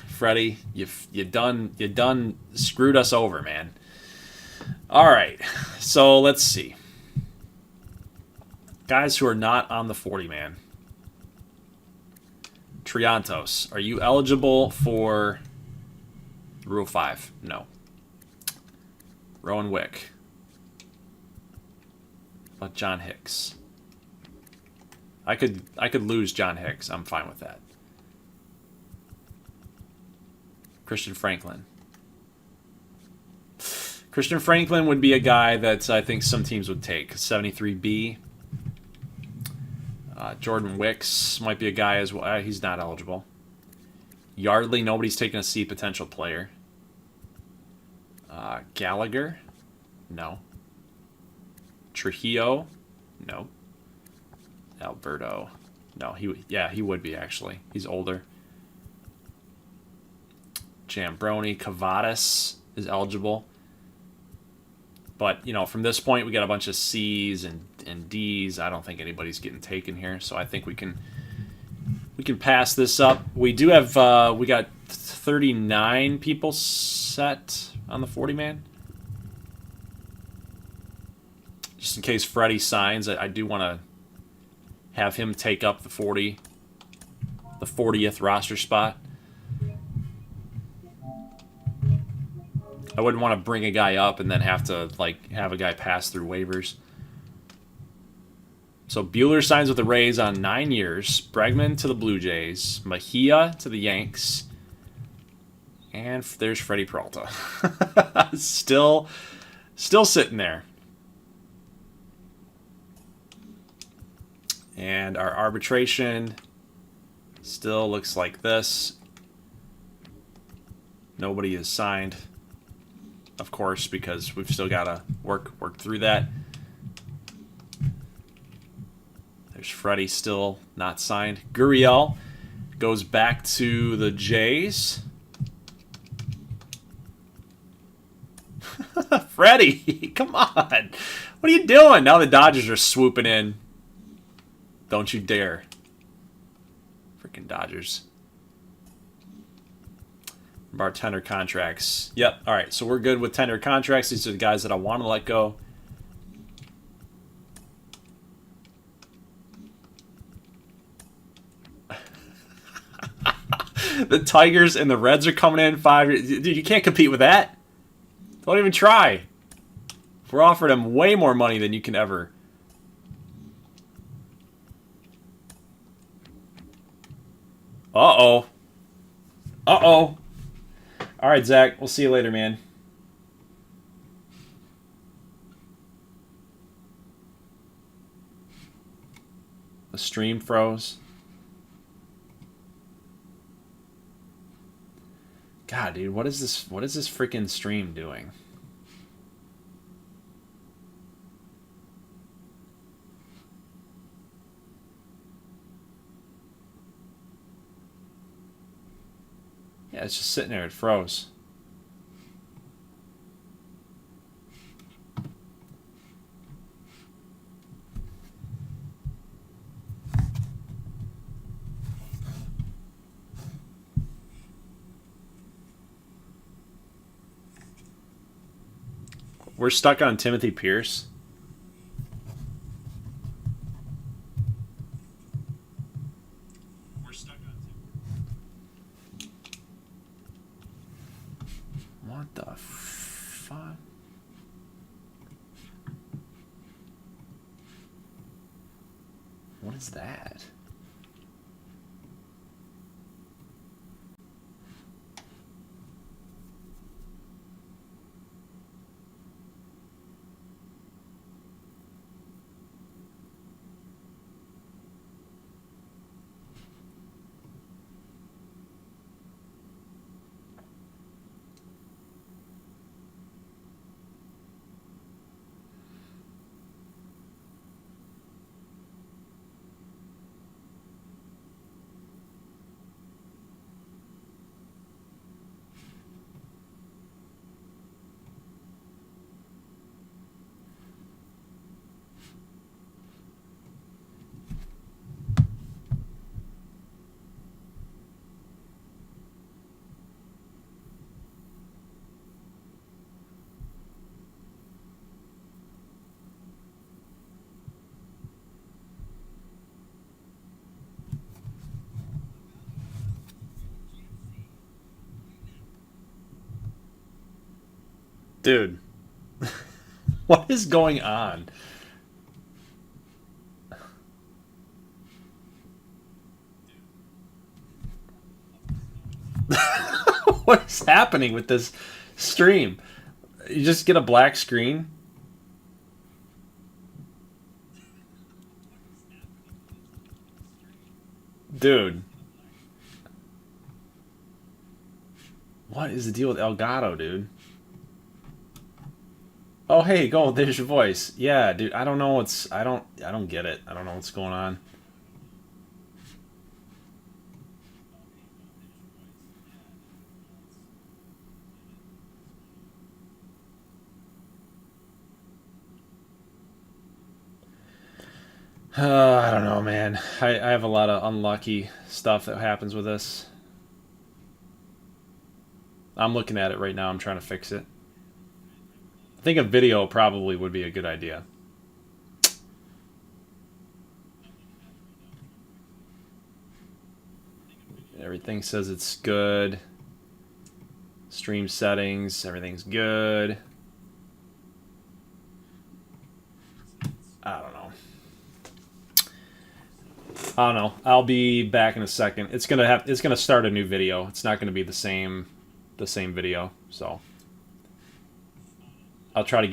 Freddie, you done screwed us over, man. All right, so let's see. Guys who are not on the 40-man. Triantos, are you eligible for Rule 5? No. Rowan Wick. But John Hicks. I could lose John Hicks. I'm fine with that. Christian Franklin. Christian Franklin would be a guy that I think some teams would take. 73B. Jordan Wicks might be a guy as well. He's not eligible. Yardley, nobody's taking a C potential player. Gallagher? No. Trujillo? No. Alberto? No, he would be actually. He's older. Jambroni, Cavadas is eligible. But, from this point, we got a bunch of C's and D's. I don't think anybody's getting taken here, so I think we can pass this up. We do have, we got 39 people set on the 40-man. Just in case Freddie signs, I do want to have him take up the 40th roster spot. I wouldn't want to bring a guy up and then have to have a guy pass through waivers. So Buehler signs with the Rays on 9 years. Bregman to the Blue Jays. Mejia to the Yanks. And there's Freddie Peralta. Still sitting there. And our arbitration still looks like this. Nobody is signed. Of course, because we've still got to work through that. There's Freddie still not signed. Gurriel goes back to the Jays. Freddie, come on. What are you doing? Now the Dodgers are swooping in. Don't you dare. Freaking Dodgers. Our tender contracts. Yep. All right. So we're good with tender contracts. These are the guys that I want to let go. The Tigers and the Reds are coming in 5 years. Dude, you can't compete with that. Don't even try. We're offering them way more money than you can ever. Uh-oh. Uh-oh. All right, Zach. We'll see you later, man. The stream froze. God, dude, what is this? What is this freaking stream doing? Yeah, it's just sitting there. It froze. We're stuck on Timothy Pierce. What the fuck? What is that? Dude. What is going on? What is happening with this stream? You just get a black screen? Dude. What is the deal with Elgato, dude? Oh, hey, go. There's your voice. Yeah, dude. I don't know what's. I don't get it. I don't know what's going on. I don't know, man. I have a lot of unlucky stuff that happens with this. I'm looking at it right now. I'm trying to fix it. I think a video probably would be a good idea. Everything says it's good. Stream settings, everything's good. I don't know. I don't know. I'll be back in a second. It's gonna start a new video. It's not gonna be the same video. So I'll try to get